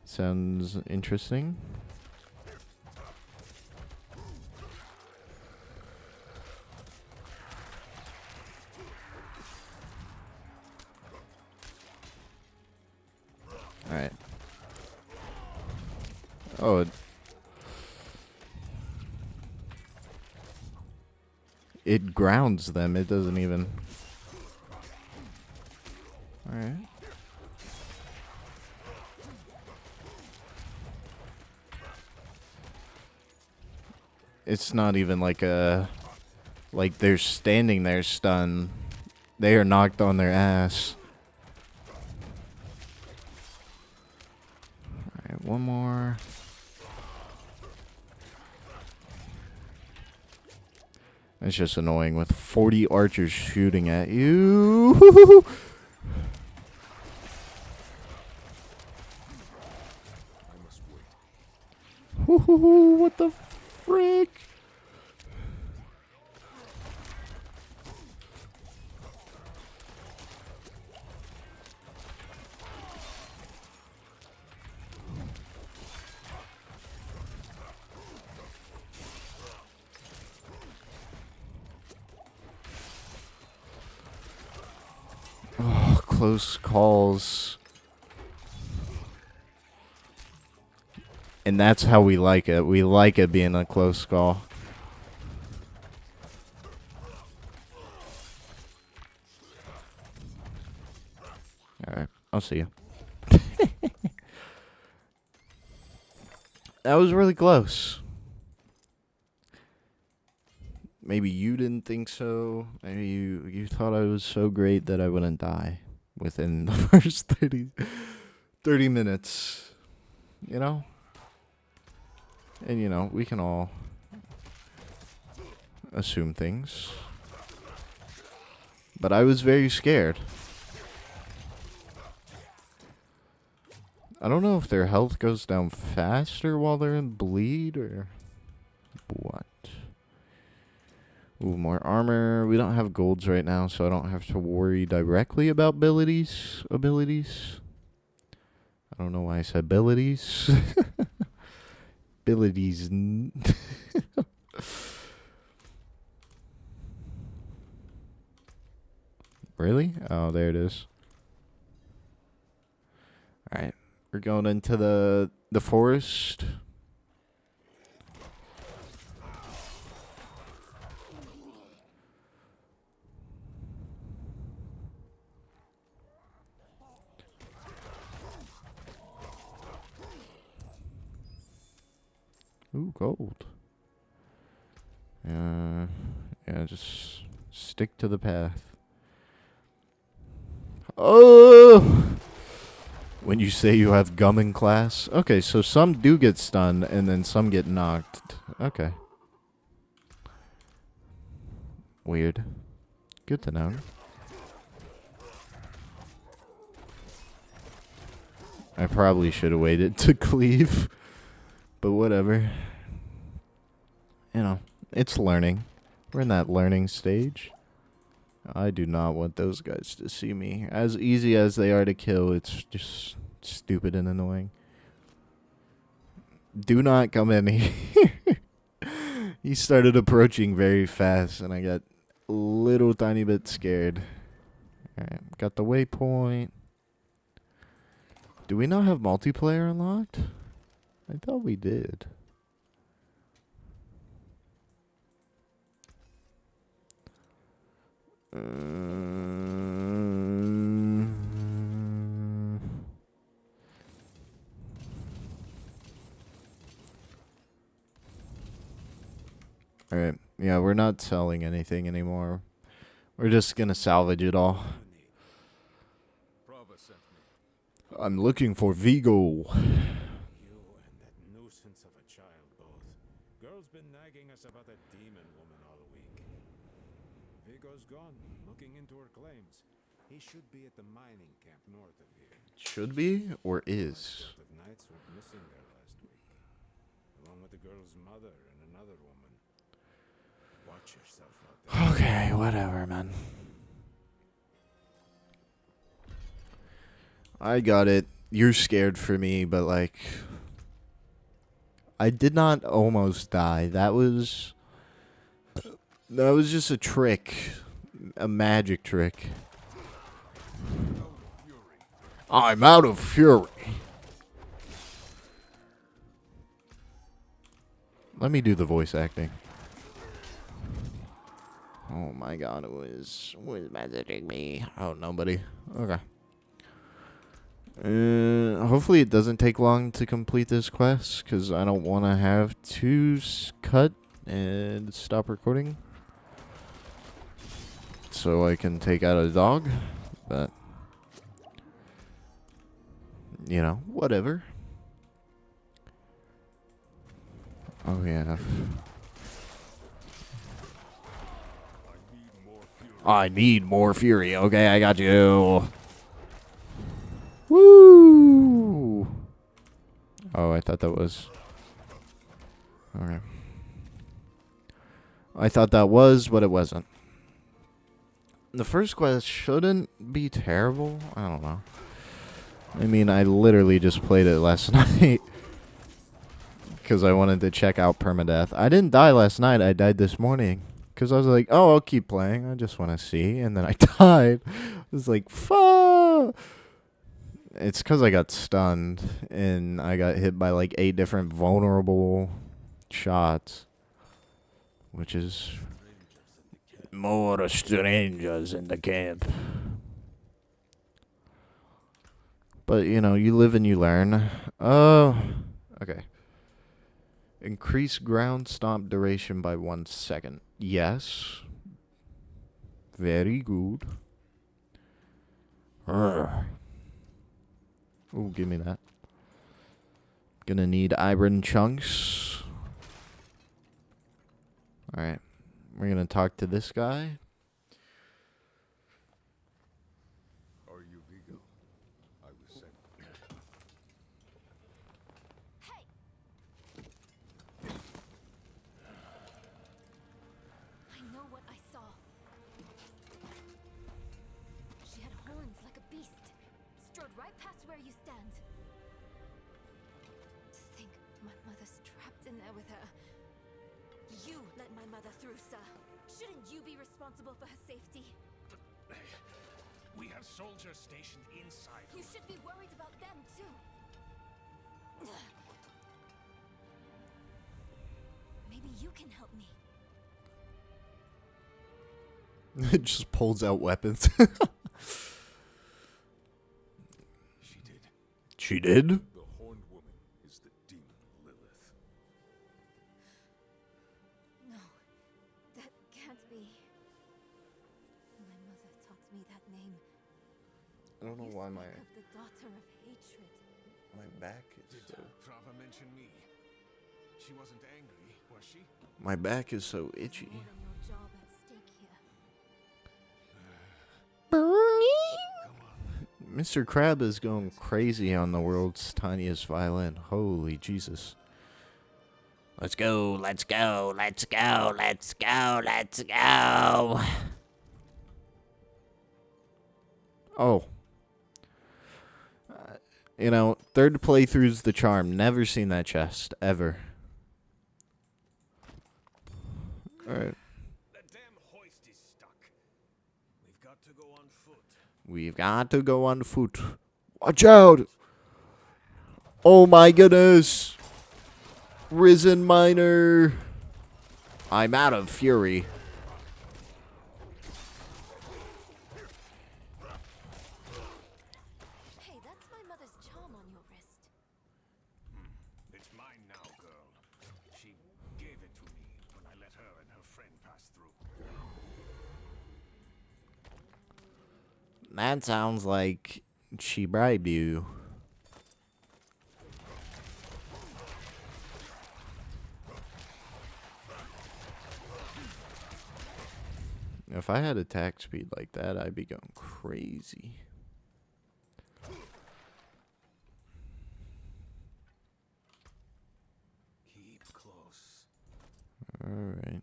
Sounds interesting. Alright. Oh, it grounds them. It doesn't even... Alright. It's not even like a... Like they're standing there stunned. They are knocked on their ass. Alright, one more. It's just annoying with 40 archers shooting at you. What the frick? Oh, close calls. And that's how we like it. We like it being a close call. Alright, I'll see you. That was really close. Maybe you didn't think so. Maybe you thought I was so great that I wouldn't die within the first 30 minutes. You know? And, you know, we can all assume things. But I was very scared. I don't know if their health goes down faster while they're in bleed or what. Ooh, more armor. We don't have golds right now, so I don't have to worry directly about abilities. I don't know why I said abilities. Abilities. Really? Oh, there it is. Alright. We're going into the forest. Ooh, gold. Yeah, just stick to the path. Oh! When you say you have gum in class? Okay, so some do get stunned, and then some get knocked. Okay. Weird. Good to know. I probably should have waited to cleave. But whatever. You know, it's learning. We're in that learning stage. I do not want those guys to see me. As easy as they are to kill, it's just stupid and annoying. Do not come in here. He started approaching very fast, and I got a little tiny bit scared. Alright, got the waypoint. Do we not have multiplayer unlocked? I thought we did. Alright, yeah, we're not selling anything anymore. We're just gonna salvage it all. Prava sent me. I'm looking for Vigo. You and that nuisance of a child both. Girl's been nagging us about that demon woman all week. Vigo's gone, looking into her claims. He should be at the mining camp north of here. Should be or is? The knights went missing there last week, along with the girl's mother and another woman. Watch yourself out there. Okay, whatever, man. I got it. You're scared for me, but like, I did not almost die. That was just a trick, a magic trick. I'm out of fury. Let me do the voice acting. Oh my god, who is messaging me? Oh, nobody. Okay. Hopefully it doesn't take long to complete this quest, because I don't want to have to cut and stop recording. So I can take out a dog, but, you know, whatever. Oh yeah. I need more fury. Okay, I got you. Woo! Oh, I thought that was... Okay. I thought that was, but it wasn't. The first quest shouldn't be terrible. I don't know. I mean, I literally just played it last night. Because I wanted to check out permadeath. I didn't die last night. I died this morning. Because I was like, oh, I'll keep playing. I just want to see. And then I died. I was like, fuck. It's because I got stunned. And I got hit by like 8 different vulnerable shots. Which is... more strangers in the camp. But, you know, you live and you learn. Oh, okay. Increase ground stomp duration by 1 second. Yes. Very good. Oh, give me that. Gonna need iron chunks. Alright. We're gonna talk to this guy. Are you Vigo? I was sent. Hey! I know what I saw. She had horns like a beast, strode right past where you stand. To think my mother's trapped in there with her. You let my mother through, sir. Shouldn't you be responsible for her safety? We have soldiers stationed inside. You should be worried about them, too. Maybe you can help me. It just pulls out weapons. She did. She did? The horned woman is the demon Lilith. name. I don't know You why speak of the daughter of hatred. my back Did is so... Trava mention me? She wasn't angry, was she? My back is so There's itchy. more than your job at stake here. Mr. Crab is going crazy on the world's tiniest violin. Holy Jesus. Let's go, let's go, let's go, let's go, let's go. Oh. You know, third playthrough's the charm. Never seen that chest, ever. Alright. The damn hoist is stuck. We've got to go on foot. We've got to go on foot. Watch out! Oh my goodness! Risen Miner! I'm out of fury. Hey, that's my mother's charm on your wrist. It's mine now, girl. She gave it to me when I let her and her friend pass through. That sounds like she bribed you. If I had attack speed like that, I'd be going crazy. Keep close. Alright.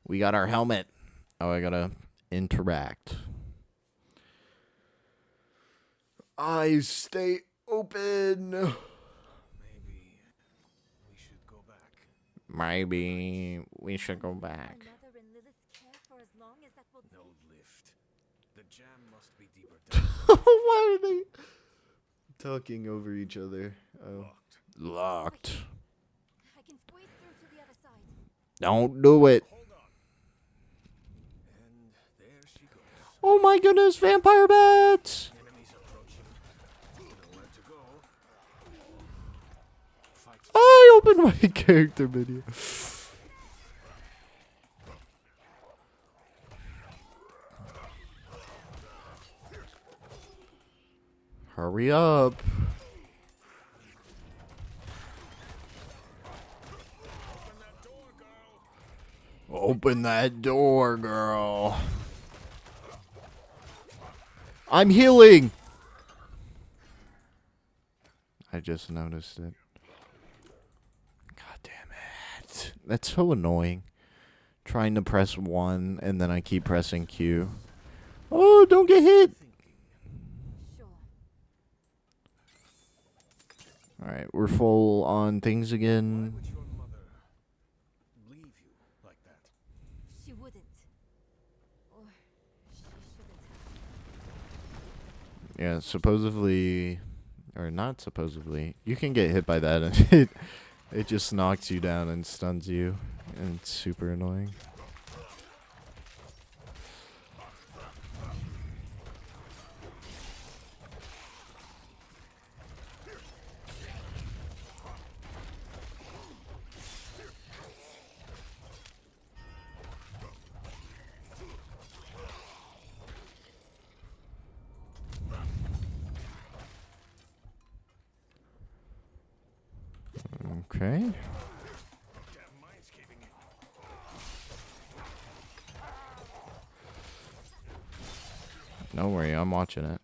We got our helmet. Oh, I gotta interact. Eyes stay open. Maybe we should go back. Maybe we should go My back. mother and Lilith care for as long as that will No take. lift. The jam must be deeper down. Why are they talking over each other? Oh. Locked. I can squeeze through to the other side. Don't do it. Hold on. And there she goes. Oh my goodness, vampire bats! Enemies approaching. Nowhere to go. Fight. I opened my character video. Hurry up. Open that door, girl. I'm healing. I just noticed it. God damn it. That's so annoying. Trying to press 1 and then I keep pressing Q. Oh, don't get hit. Sure. Alright, we're full on things again. Would your mother leave you like that? She wouldn't. Or she shouldn't have. Yeah, supposedly, or not supposedly, you can get hit by that and it just knocks you down and stuns you. And it's super annoying. Okay. Damn mine's caving in. Don't worry, I'm watching it.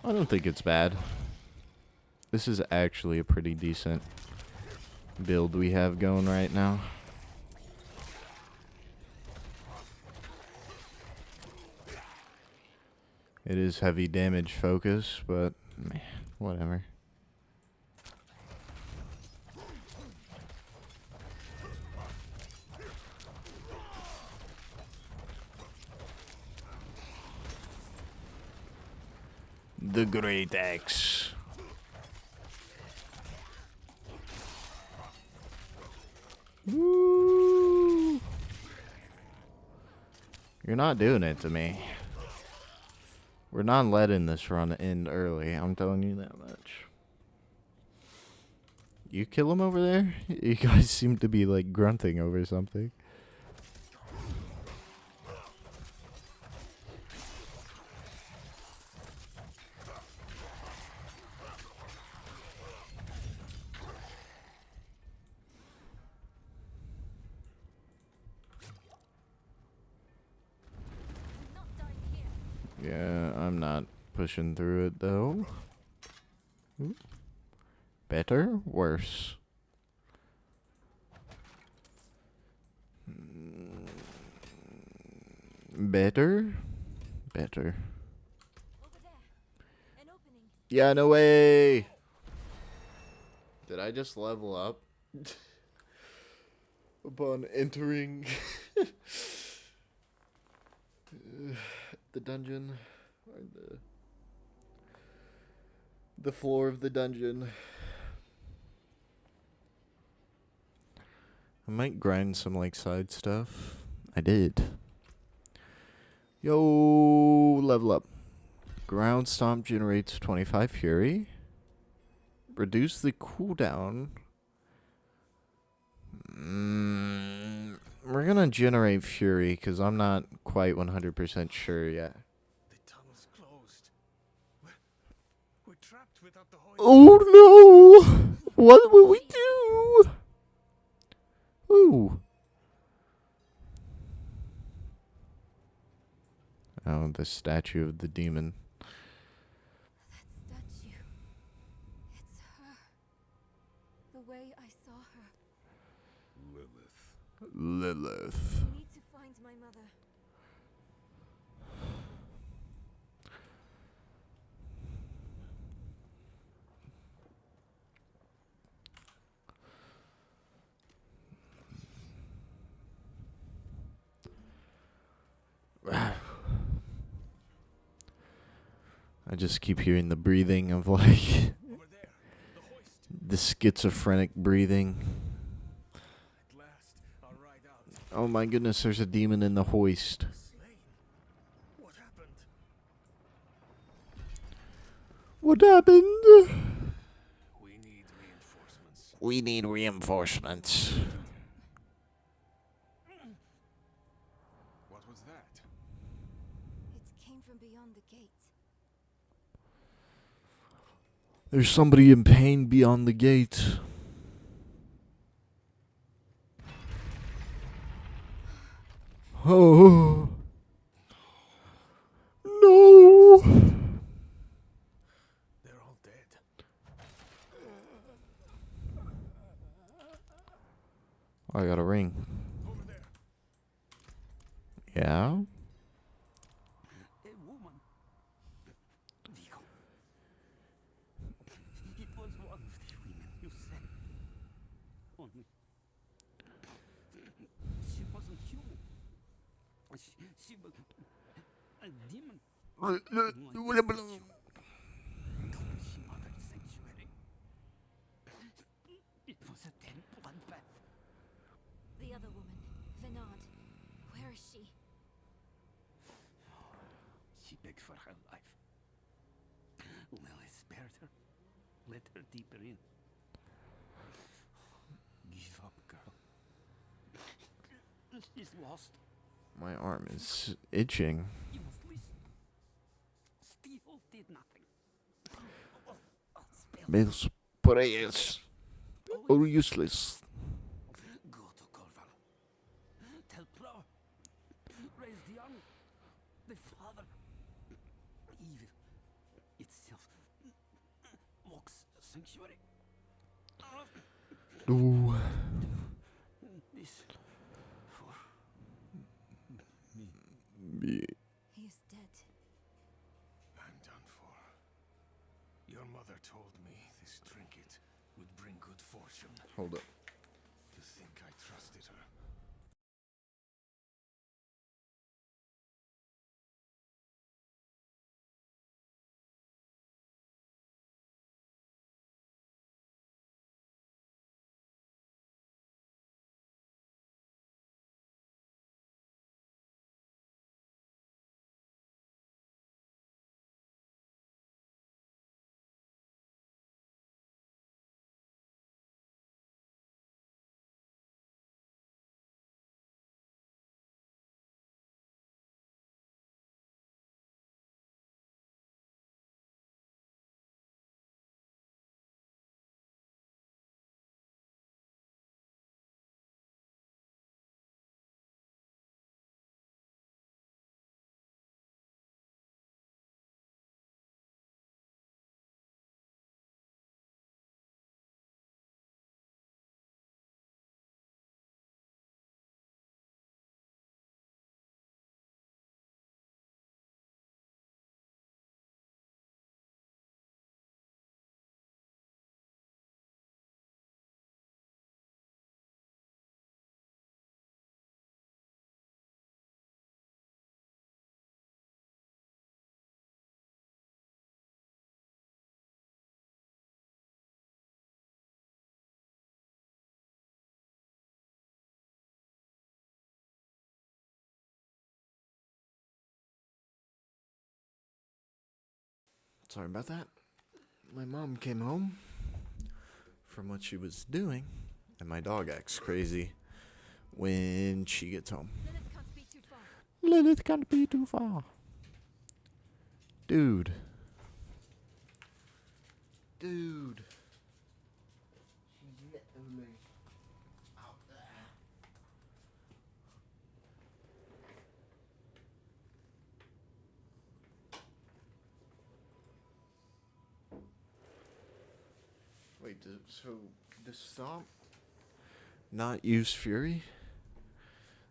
I don't think it's bad. This is actually a pretty decent build we have going right now. It is heavy damage focus, but meh, whatever. The Great Axe. Woo! You're not doing it to me. We're not letting this run end early. I'm telling you that much. You kill him over there? You guys seem to be like grunting over something. Not dying here. Yeah, I'm not pushing through it though. Ooh. Better? Worse? Better? Better. Over there. An opening. Yeah, no way! Did I just level up? Upon entering the dungeon, or the floor of the dungeon. I might grind some like side stuff. I did. Yo, level up. Ground Stomp generates 25 Fury. Reduce the cooldown. We're gonna generate Fury because I'm not quite 100% sure yet. The tunnel's closed. We're trapped without the hoist. Oh no! What will we do? Ooh. Oh, the statue of the demon. That statue. It's her. The way I saw her. Lilith. I need to find my mother. I just keep hearing the breathing of like Over there. The hoist. the schizophrenic breathing. At last, I'll ride out. Oh my goodness, there's a demon in the hoist. Slain. What happened? What happened? We need reinforcements. We need reinforcements. What was that? It came from beyond the gate. There's somebody in pain beyond the gate. Oh. No. They're all dead. I got a ring. Over there. Yeah? A woman. Vigo. It was one of the women you said. Only. She wasn't human. She was a demon. She mothered sanctuary. It was a dead bloodbath. The other woman, Venard. Where is she? She begged for her life. Lily spared her. Let her deeper in. Give up, girl. She's lost. My arm is itching. You must listen. Steel did nothing. Meus prayers are useless. Go to Corval. Tell Plow. Raise the army. The father. Evil itself mocks sanctuary. Ooh. This for me. He is dead. I'm done for. Your mother told me this trinket would bring good fortune. Hold up. To think I trusted her. Sorry about that. My mom came home from what she was doing, and my dog acts crazy when she gets home. Lilith can't be too far. Lilith can't be too far. Dude. Dude. She's literally out there. Wait, so does Stomp not use Fury?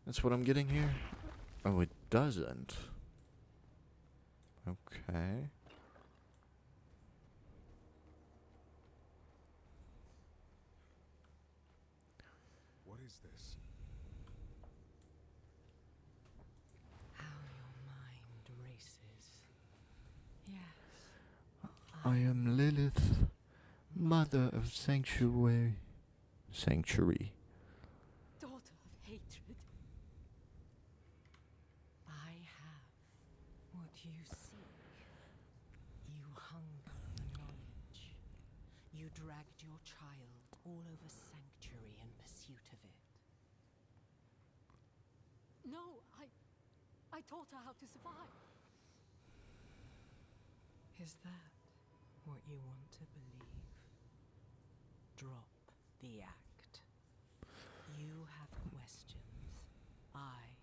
That's what I'm getting here? Oh, it doesn't. Okay. What is this? How your mind races. Yes. I am Lilith, mother of Sanctuary. Sanctuary. Daughter of hatred. I have what you seek. You hunger for knowledge. You dragged your child all over Sanctuary in pursuit of it. No, I taught her how to survive. Is that what you want to believe? Drop the act. You have questions. I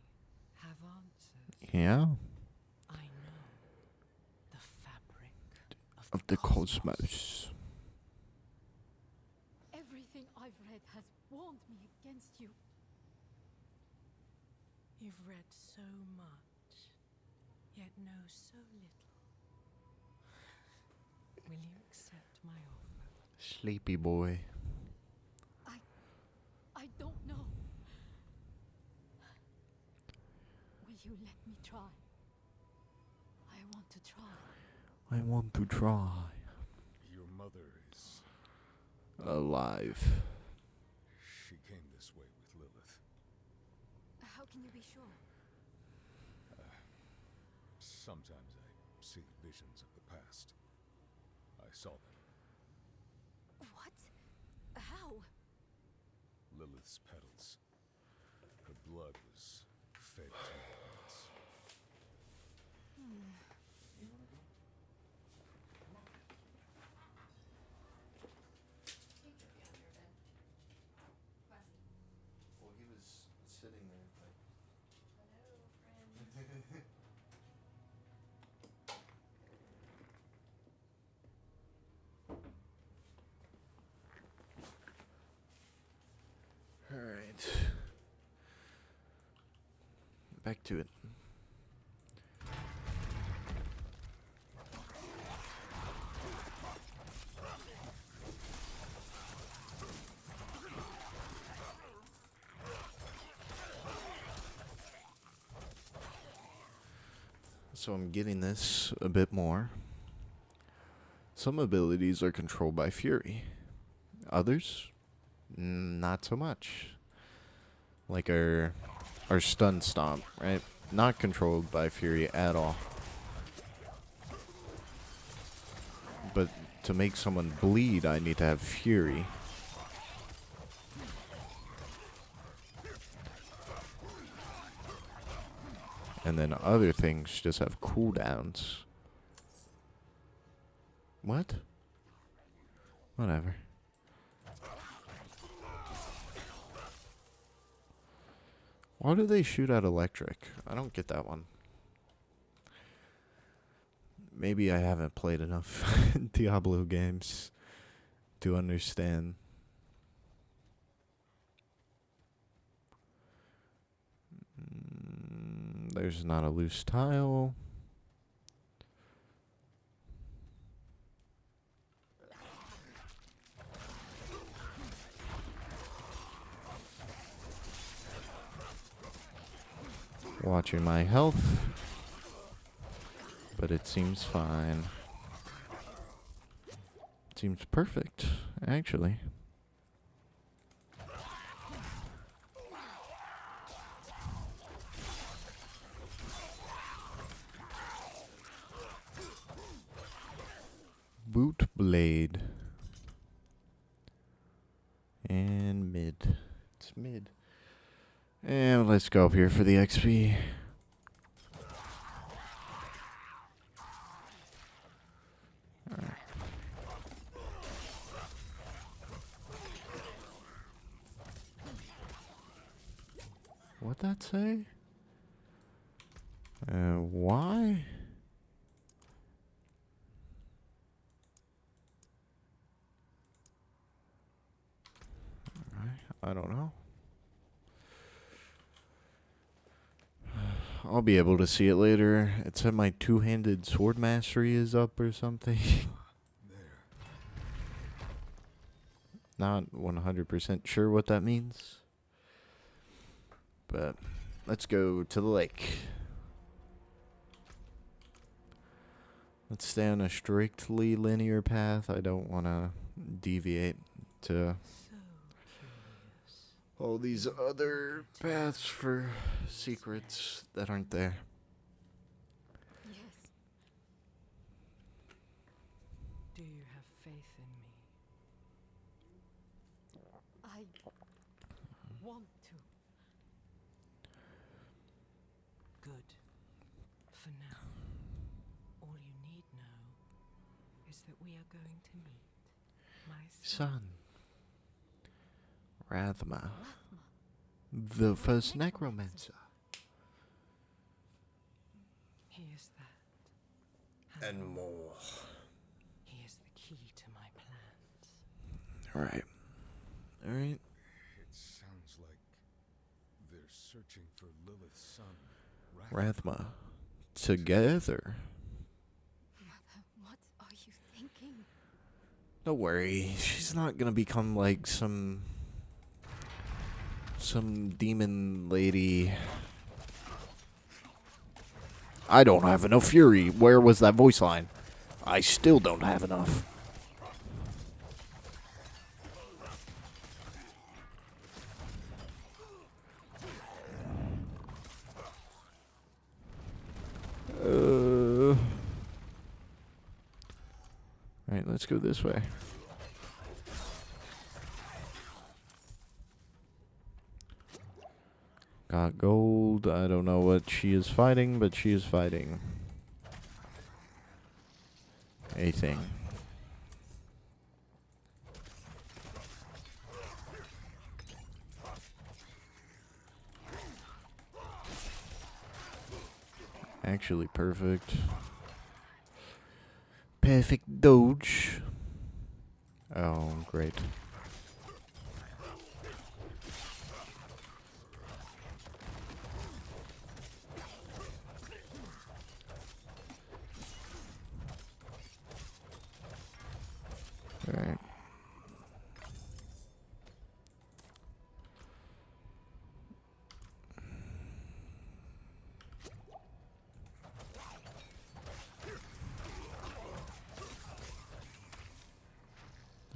have answers. Yeah? I know the fabric Of the cosmos. Everything I've read has warned me against you. You've read so much, yet know so little. Will you accept my offer? Sleepy boy. I don't know. Will you let me try? I want to try. I want to try. Your mother is... Alive. She came this way with Lilith. How can you be sure? Sometimes I see visions of the past. I saw them. What? How? Lilith's petals. Her blood was fed to my plants. Well, he was sitting there. Alright. Back to it. So I'm getting this a bit more. Some abilities are controlled by Fury. Others, not so much. Like our stun stomp, right? Not controlled by Fury at all. But to make someone bleed, I need to have Fury. And then other things just have cooldowns. What? Whatever. Why do they shoot out electric? I don't get that one. Maybe I haven't played enough Diablo games to understand. There's not a loose tile. Watching my health, but it seems fine. It seems perfect, actually. It's mid. And let's go up here for the XP. Alright. What'd that say? Why? Alright, I don't know. I'll be able to see it later. It said my two-handed sword mastery is up or something. Not 100% sure what that means. But let's go to the lake. Let's stay on a strictly linear path. I don't want to deviate to all these other paths for secrets that aren't there. Yes. Do you have faith in me? I want to. Good. For now, all you need know is that we are going to meet my Son. Rathma. The first necromancer. He is that. And more. He is the key to my plans. Alright. Alright. It sounds like they're searching for Lilith's son, Rathma. Together. Mother, what are you thinking? Don't worry. She's not gonna become like some demon lady. I don't have enough fury. Where was that voice line? I still don't have enough. Alright, let's go this way. Got gold. I don't know what she is fighting, but she is fighting a thing. Actually, perfect. Perfect dodge. Oh, great. Alright.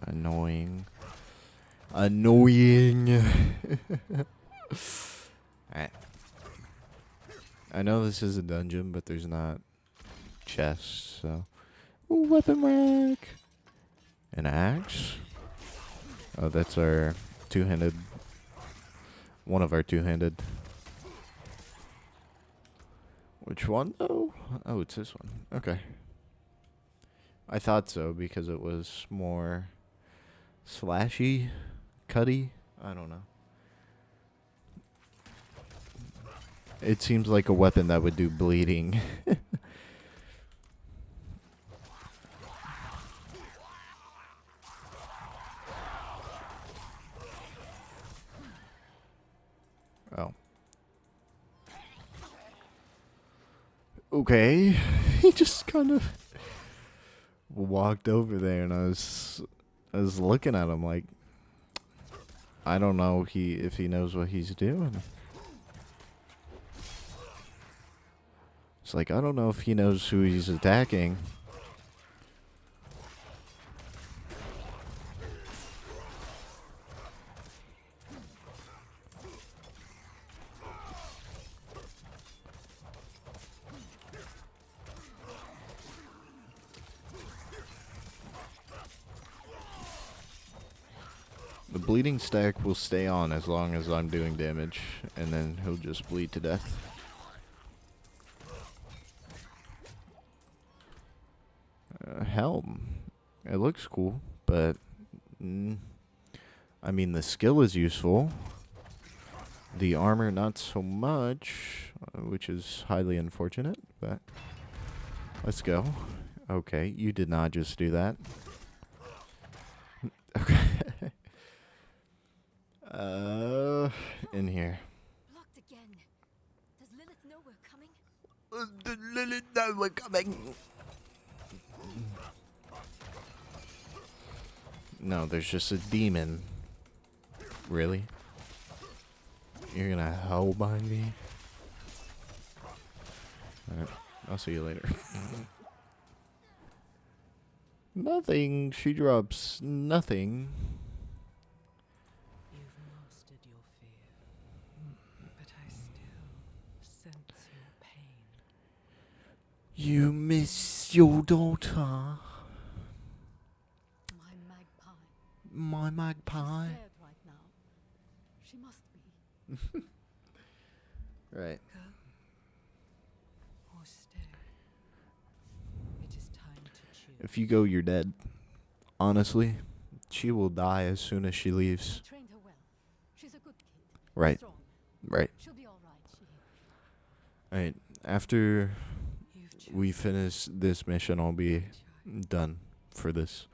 Annoying. Annoying. Alright. I know this is a dungeon, but there's not chests, so. Ooh, weapon rack. An axe? Oh, that's our two-handed. One of our two-handed. Which one, though? Oh, it's this one. Okay. I thought so, because it was more slashy, cutty. I don't know. It seems like a weapon that would do bleeding. Oh. Okay. He just kind of walked over there, and I was looking at him like, I don't know if he knows what he's doing. It's like, I don't know if he knows who he's attacking. The bleeding stack will stay on as long as I'm doing damage, and then he'll just bleed to death. Helm. It looks cool, but I mean, the skill is useful. The armor, not so much, which is highly unfortunate, but let's go. Okay, you did not just do that. Okay. In here. Blocked again. Does Lilith know we're coming? Does Lilith know we're coming? No, there's just a demon. Really? You're gonna hellbind me? Alright, I'll see you later. Nothing. She drops nothing. You've mastered your fear, but I still sense your pain. You miss your daughter. My magpie. My magpie. She's scared right now. She must be. Right. Go or stay. It is time to choose. If you go, you're dead. Honestly, she will die as soon as she leaves. I trained her well. She's a good kid. Right. Strong. Right. She'll be all right. Alright, after we finish this mission, I'll be done for this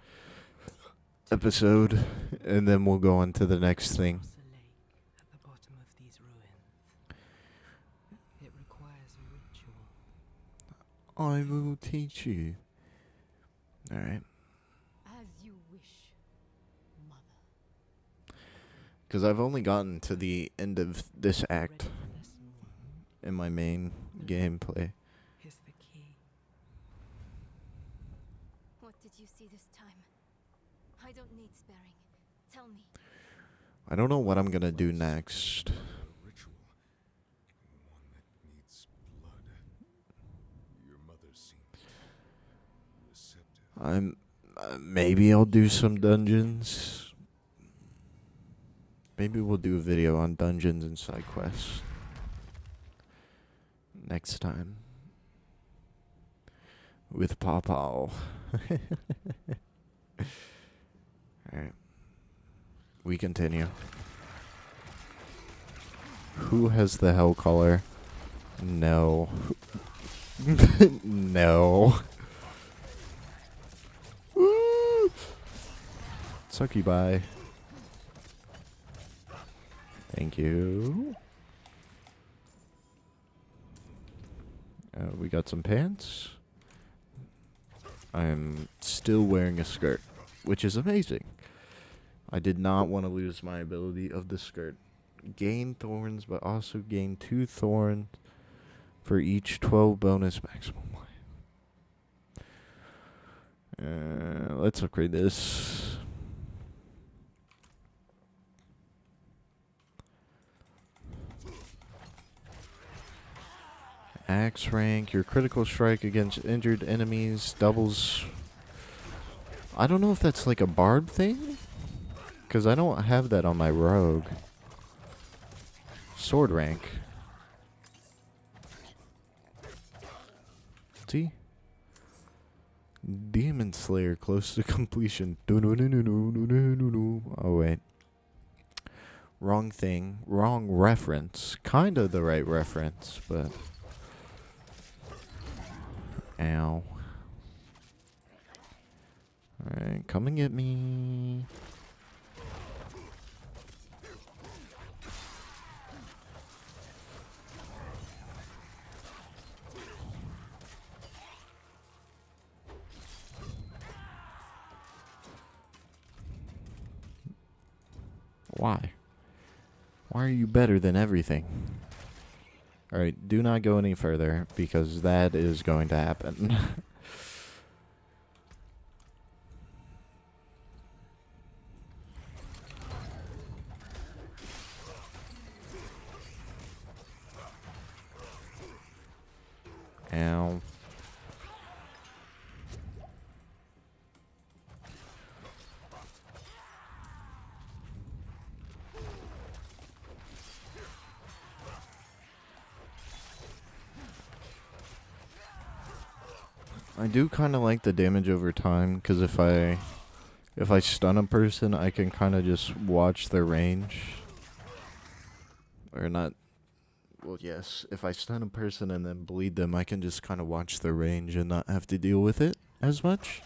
episode, and then we'll go on to the next thing. Cross a lake at the bottom of these ruins. It requires a ritual. I will teach you. Alright. As you wish, mother. Because I've only gotten to the end of this act in my main gameplay. Here's the key. What did you see this time? I don't need sparing. Tell me. I don't know what I'm gonna do next. A ritual. One that needs blood. Your mother seemed receptive. Maybe I'll do some dungeons. Maybe we'll do a video on dungeons and side quests next time with PawPaw. Alright. We continue. Who has the hell color? No. No. Woo! Succubi. Thank you. We got some pants. I am still wearing a skirt, which is amazing. I did not want to lose my ability of the skirt. Gain thorns, but also gain 2 thorns for each 12 bonus maximum life. Let's upgrade this. Axe rank, your critical strike against injured enemies doubles. I don't know if that's like a barb thing, because I don't have that on my rogue. Sword rank. See? Demon Slayer close to completion. Oh wait. Wrong thing. Wrong reference. Kind of the right reference, but... Ow. Alright, come and get me. Why? Why are you better than everything? Alright, do not go any further, because that is going to happen. Ow. I do kind of like the damage over time, because if I stun a person, I can kind of just watch their range. Or not. Well, yes. If I stun a person and then bleed them, I can just kind of watch their range and not have to deal with it as much.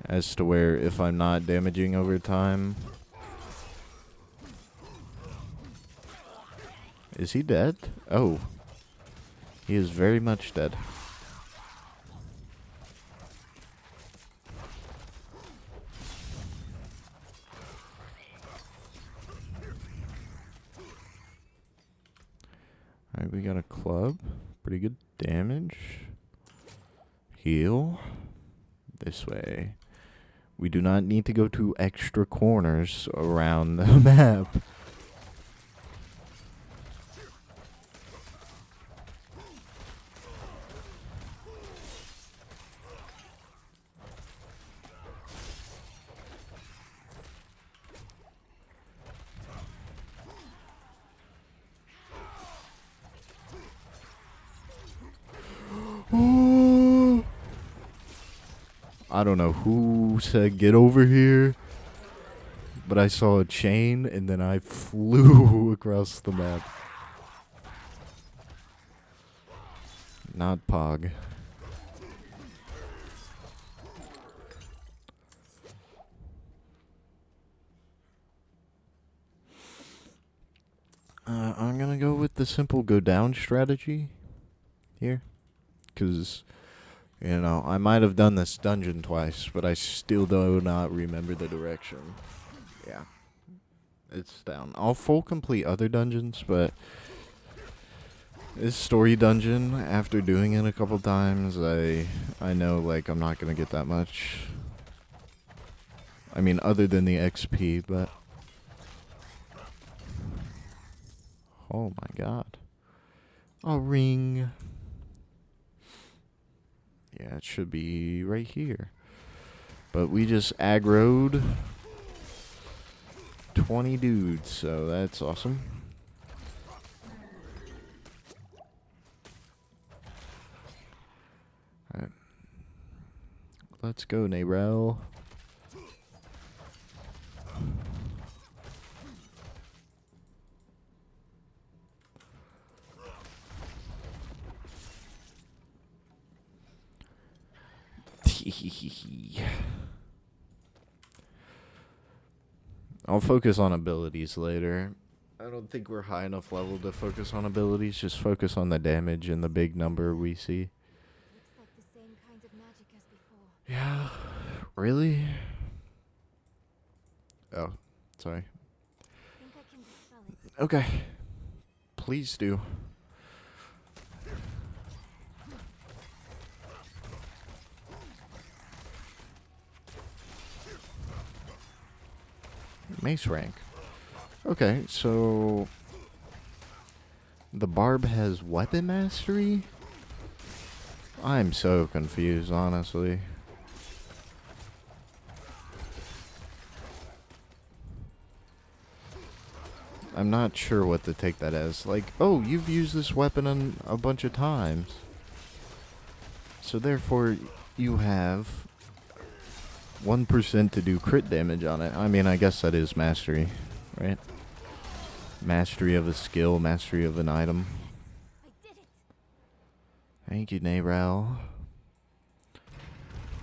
As to where if I'm not damaging over time... Is he dead? Oh. He is very much dead. Alright, we got a club. Pretty good damage. Heal. This way. We do not need to go to extra corners around the map. I don't know who said get over here, but I saw a chain and then I flew across the map. Not Pog. I'm gonna go with the simple go down strategy here, because... You know, I might have done this dungeon twice, but I still do not remember the direction. Yeah. It's down. I'll full complete other dungeons, but this story dungeon, after doing it a couple times, I know, like, I'm not going to get that much. I mean, other than the XP, but... Oh my god. A ring. Yeah, it should be right here. But we just aggroed 20 dudes, so that's awesome. Alright. Let's go, Nayrel. I'll focus on abilities later. I don't think we're high enough level to focus on abilities. Just focus on the damage and the big number we see. Looks like the same kind of magic as before. Yeah. Really? Oh, sorry. Think I can dispel it. Okay. Please do. Mace rank. Okay, so the barb has weapon mastery? I'm so confused, honestly. I'm not sure what to take that as. Like, oh, you've used this weapon a bunch of times. So therefore, you have 1% to do crit damage on it. I mean, I guess that is mastery, right? Mastery of a skill, mastery of an item. I did it. Thank you, Nayrel.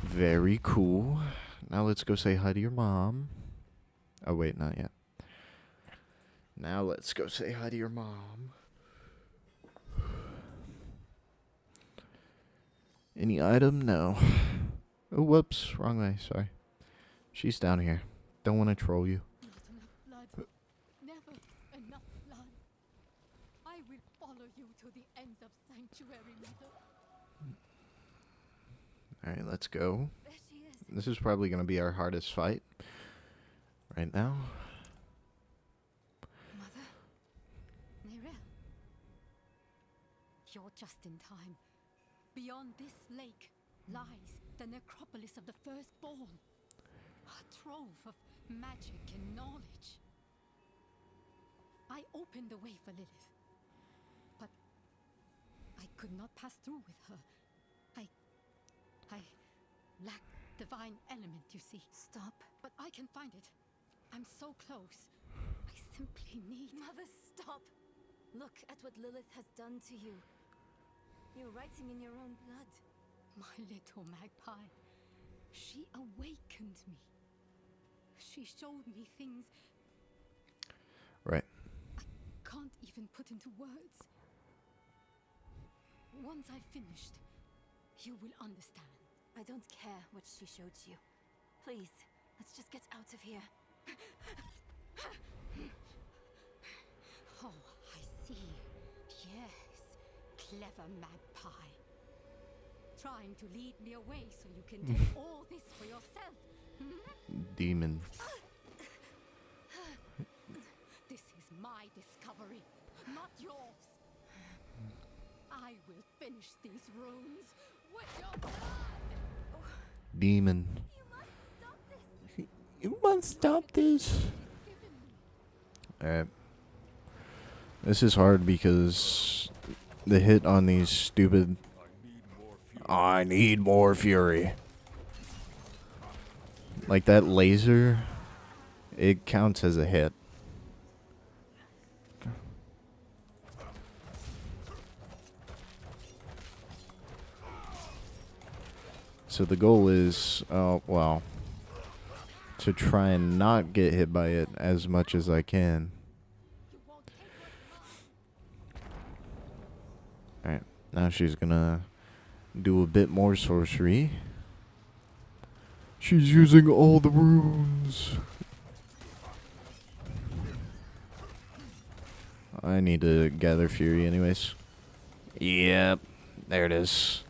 Very cool. Now let's go say hi to your mom. Oh, wait, not yet. Now let's go say hi to your mom. Any item? No. Oh, whoops. Wrong way. Sorry. She's down here. Don't want to troll you. Not enough blood. Never enough blood. I will follow you to the ends of Sanctuary, Mother. Alright, let's go. There she is. This is probably going to be our hardest fight. Right now. Mother? Nayrel? You're just in time. Beyond this lake lies the necropolis of the firstborn. A trove of magic and knowledge. I opened the way for Lilith. But could not pass through with her. I lack divine element, you see. Stop. But I can find it. I'm so close. I simply need... Mother, stop! Look at what Lilith has done to you. You're writing in your own blood. My little magpie. She awakened me. She showed me things Right. I can't even put into words. Once I've finished, you will understand. I don't care what she showed you. Please, let's just get out of here. Oh, I see. Yes, clever magpie. Trying to lead me away so you can take all this for yourself. Demon. This is my discovery, not yours. I will finish these runes with your blood. Demon. You must stop this. Alright. This is hard because the hit on these stupid... I need more fury. Like that laser, it counts as a hit. So the goal is, well, to try and not get hit by it as much as I can. Alright, now she's gonna do a bit more sorcery. She's using all the runes. I need to gather fury anyways. Yep, there it is.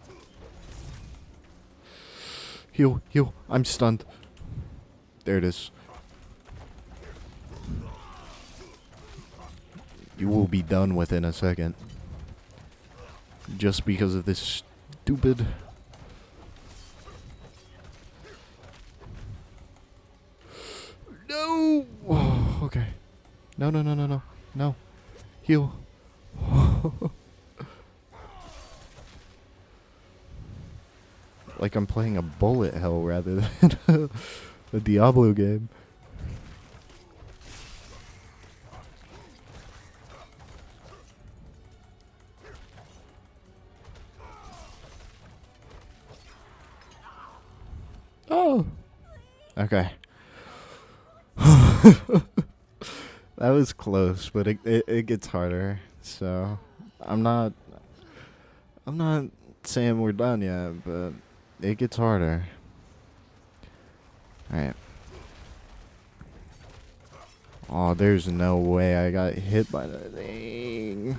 Heal, heal, I'm stunned. There it is. You will be done within a second. Just because of this stupid... No! Oh, okay. No, no, no, no, no. No. Heal. Like I'm playing a bullet hell rather than a Diablo game. Oh. Okay. That was close, but it gets harder. So I'm not saying we're done yet, but it gets harder. Alright. Oh, there's no way I got hit by that thing.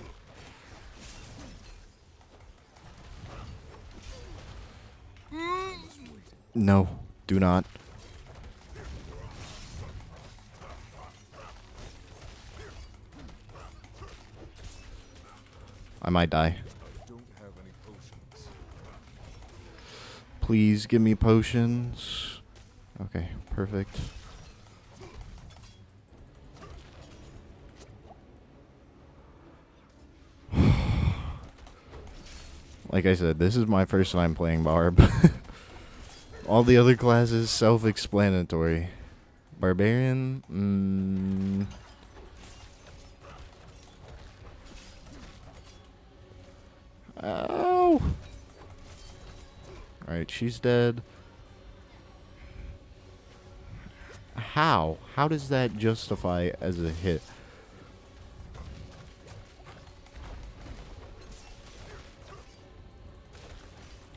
No, do not. I might die. Please give me potions. Okay, perfect. Like I said, this is my first time playing Barb. All the other classes, self-explanatory. Barbarian? Ow! Alright, she's dead. How? How does that justify as a hit?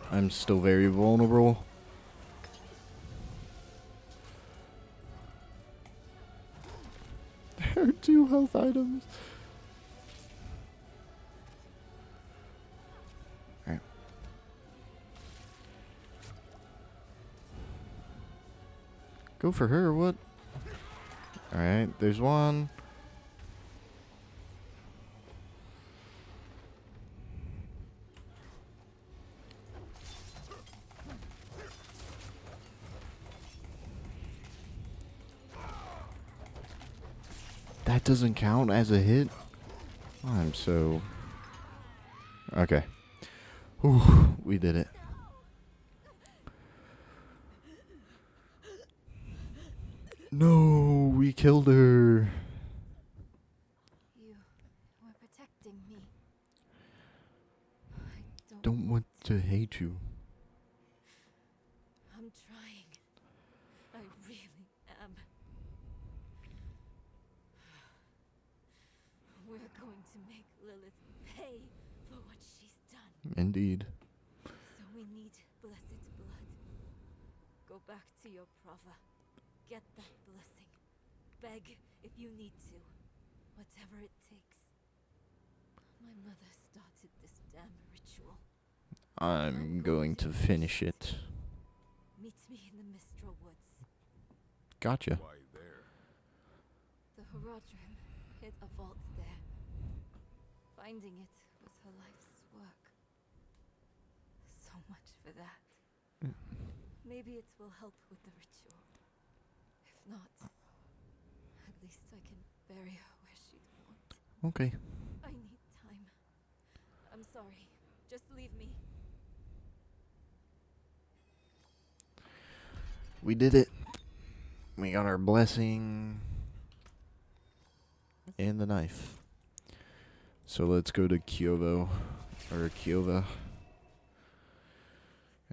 I'm still very vulnerable. There are 2 health items. Alright. Go for her or what? Alright, there's one. That doesn't count as a hit? I'm so... Okay. Ooh, we did it. No, we killed her. You were protecting me. I Don't want to hate you. I'm trying. I really am. We're going to make Lilith pay for what she's done. Indeed. So we need blessed blood. Go back to your Prava. Get that blessing. Beg if you need to. Whatever it takes. My mother started this damn ritual. I'm going to finish it. Meet me in the Mistral Woods. Gotcha. Why there? The Horadrim hid a vault there. Finding it was her life's work. So much for that. Maybe it will help with the ritual. If not, at least I can bury her where she'd want. Okay. I need time. I'm sorry. Just leave me. We did it. We got our blessing and the knife. So let's go to Kiovo, or Kiova.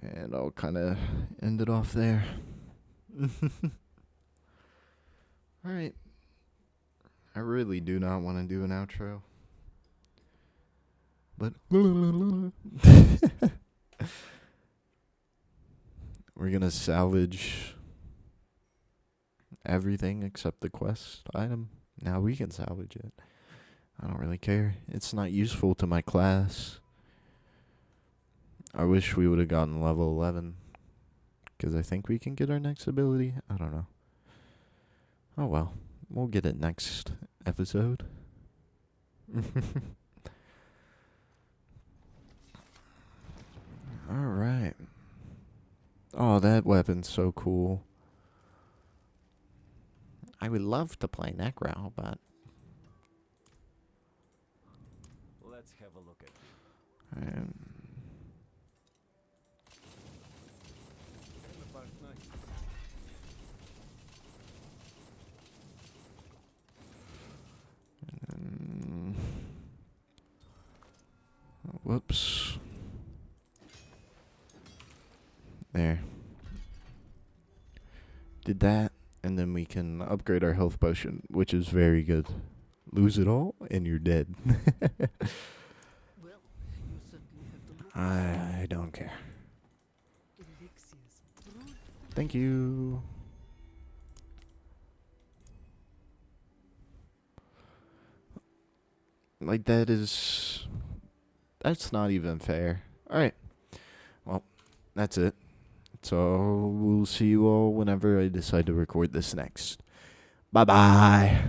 And I'll kind of end it off there. Alright. I really do not want to do an outro. But we're going to salvage everything except the quest item. Now we can salvage it. I don't really care. It's not useful to my class. I wish we would have gotten level 11. Because I think we can get our next ability. I don't know. Oh well. We'll get it next episode. Alright. Oh, that weapon's so cool. I would love to play Necro, but... Let's have a look at you. Whoops. There. Did that, and then we can upgrade our health potion, which is very good. Lose it all, and you're dead. I don't care. Thank you. Like, that's not even fair. Alright. Well, that's it. So, we'll see you all whenever I decide to record this next. Bye-bye.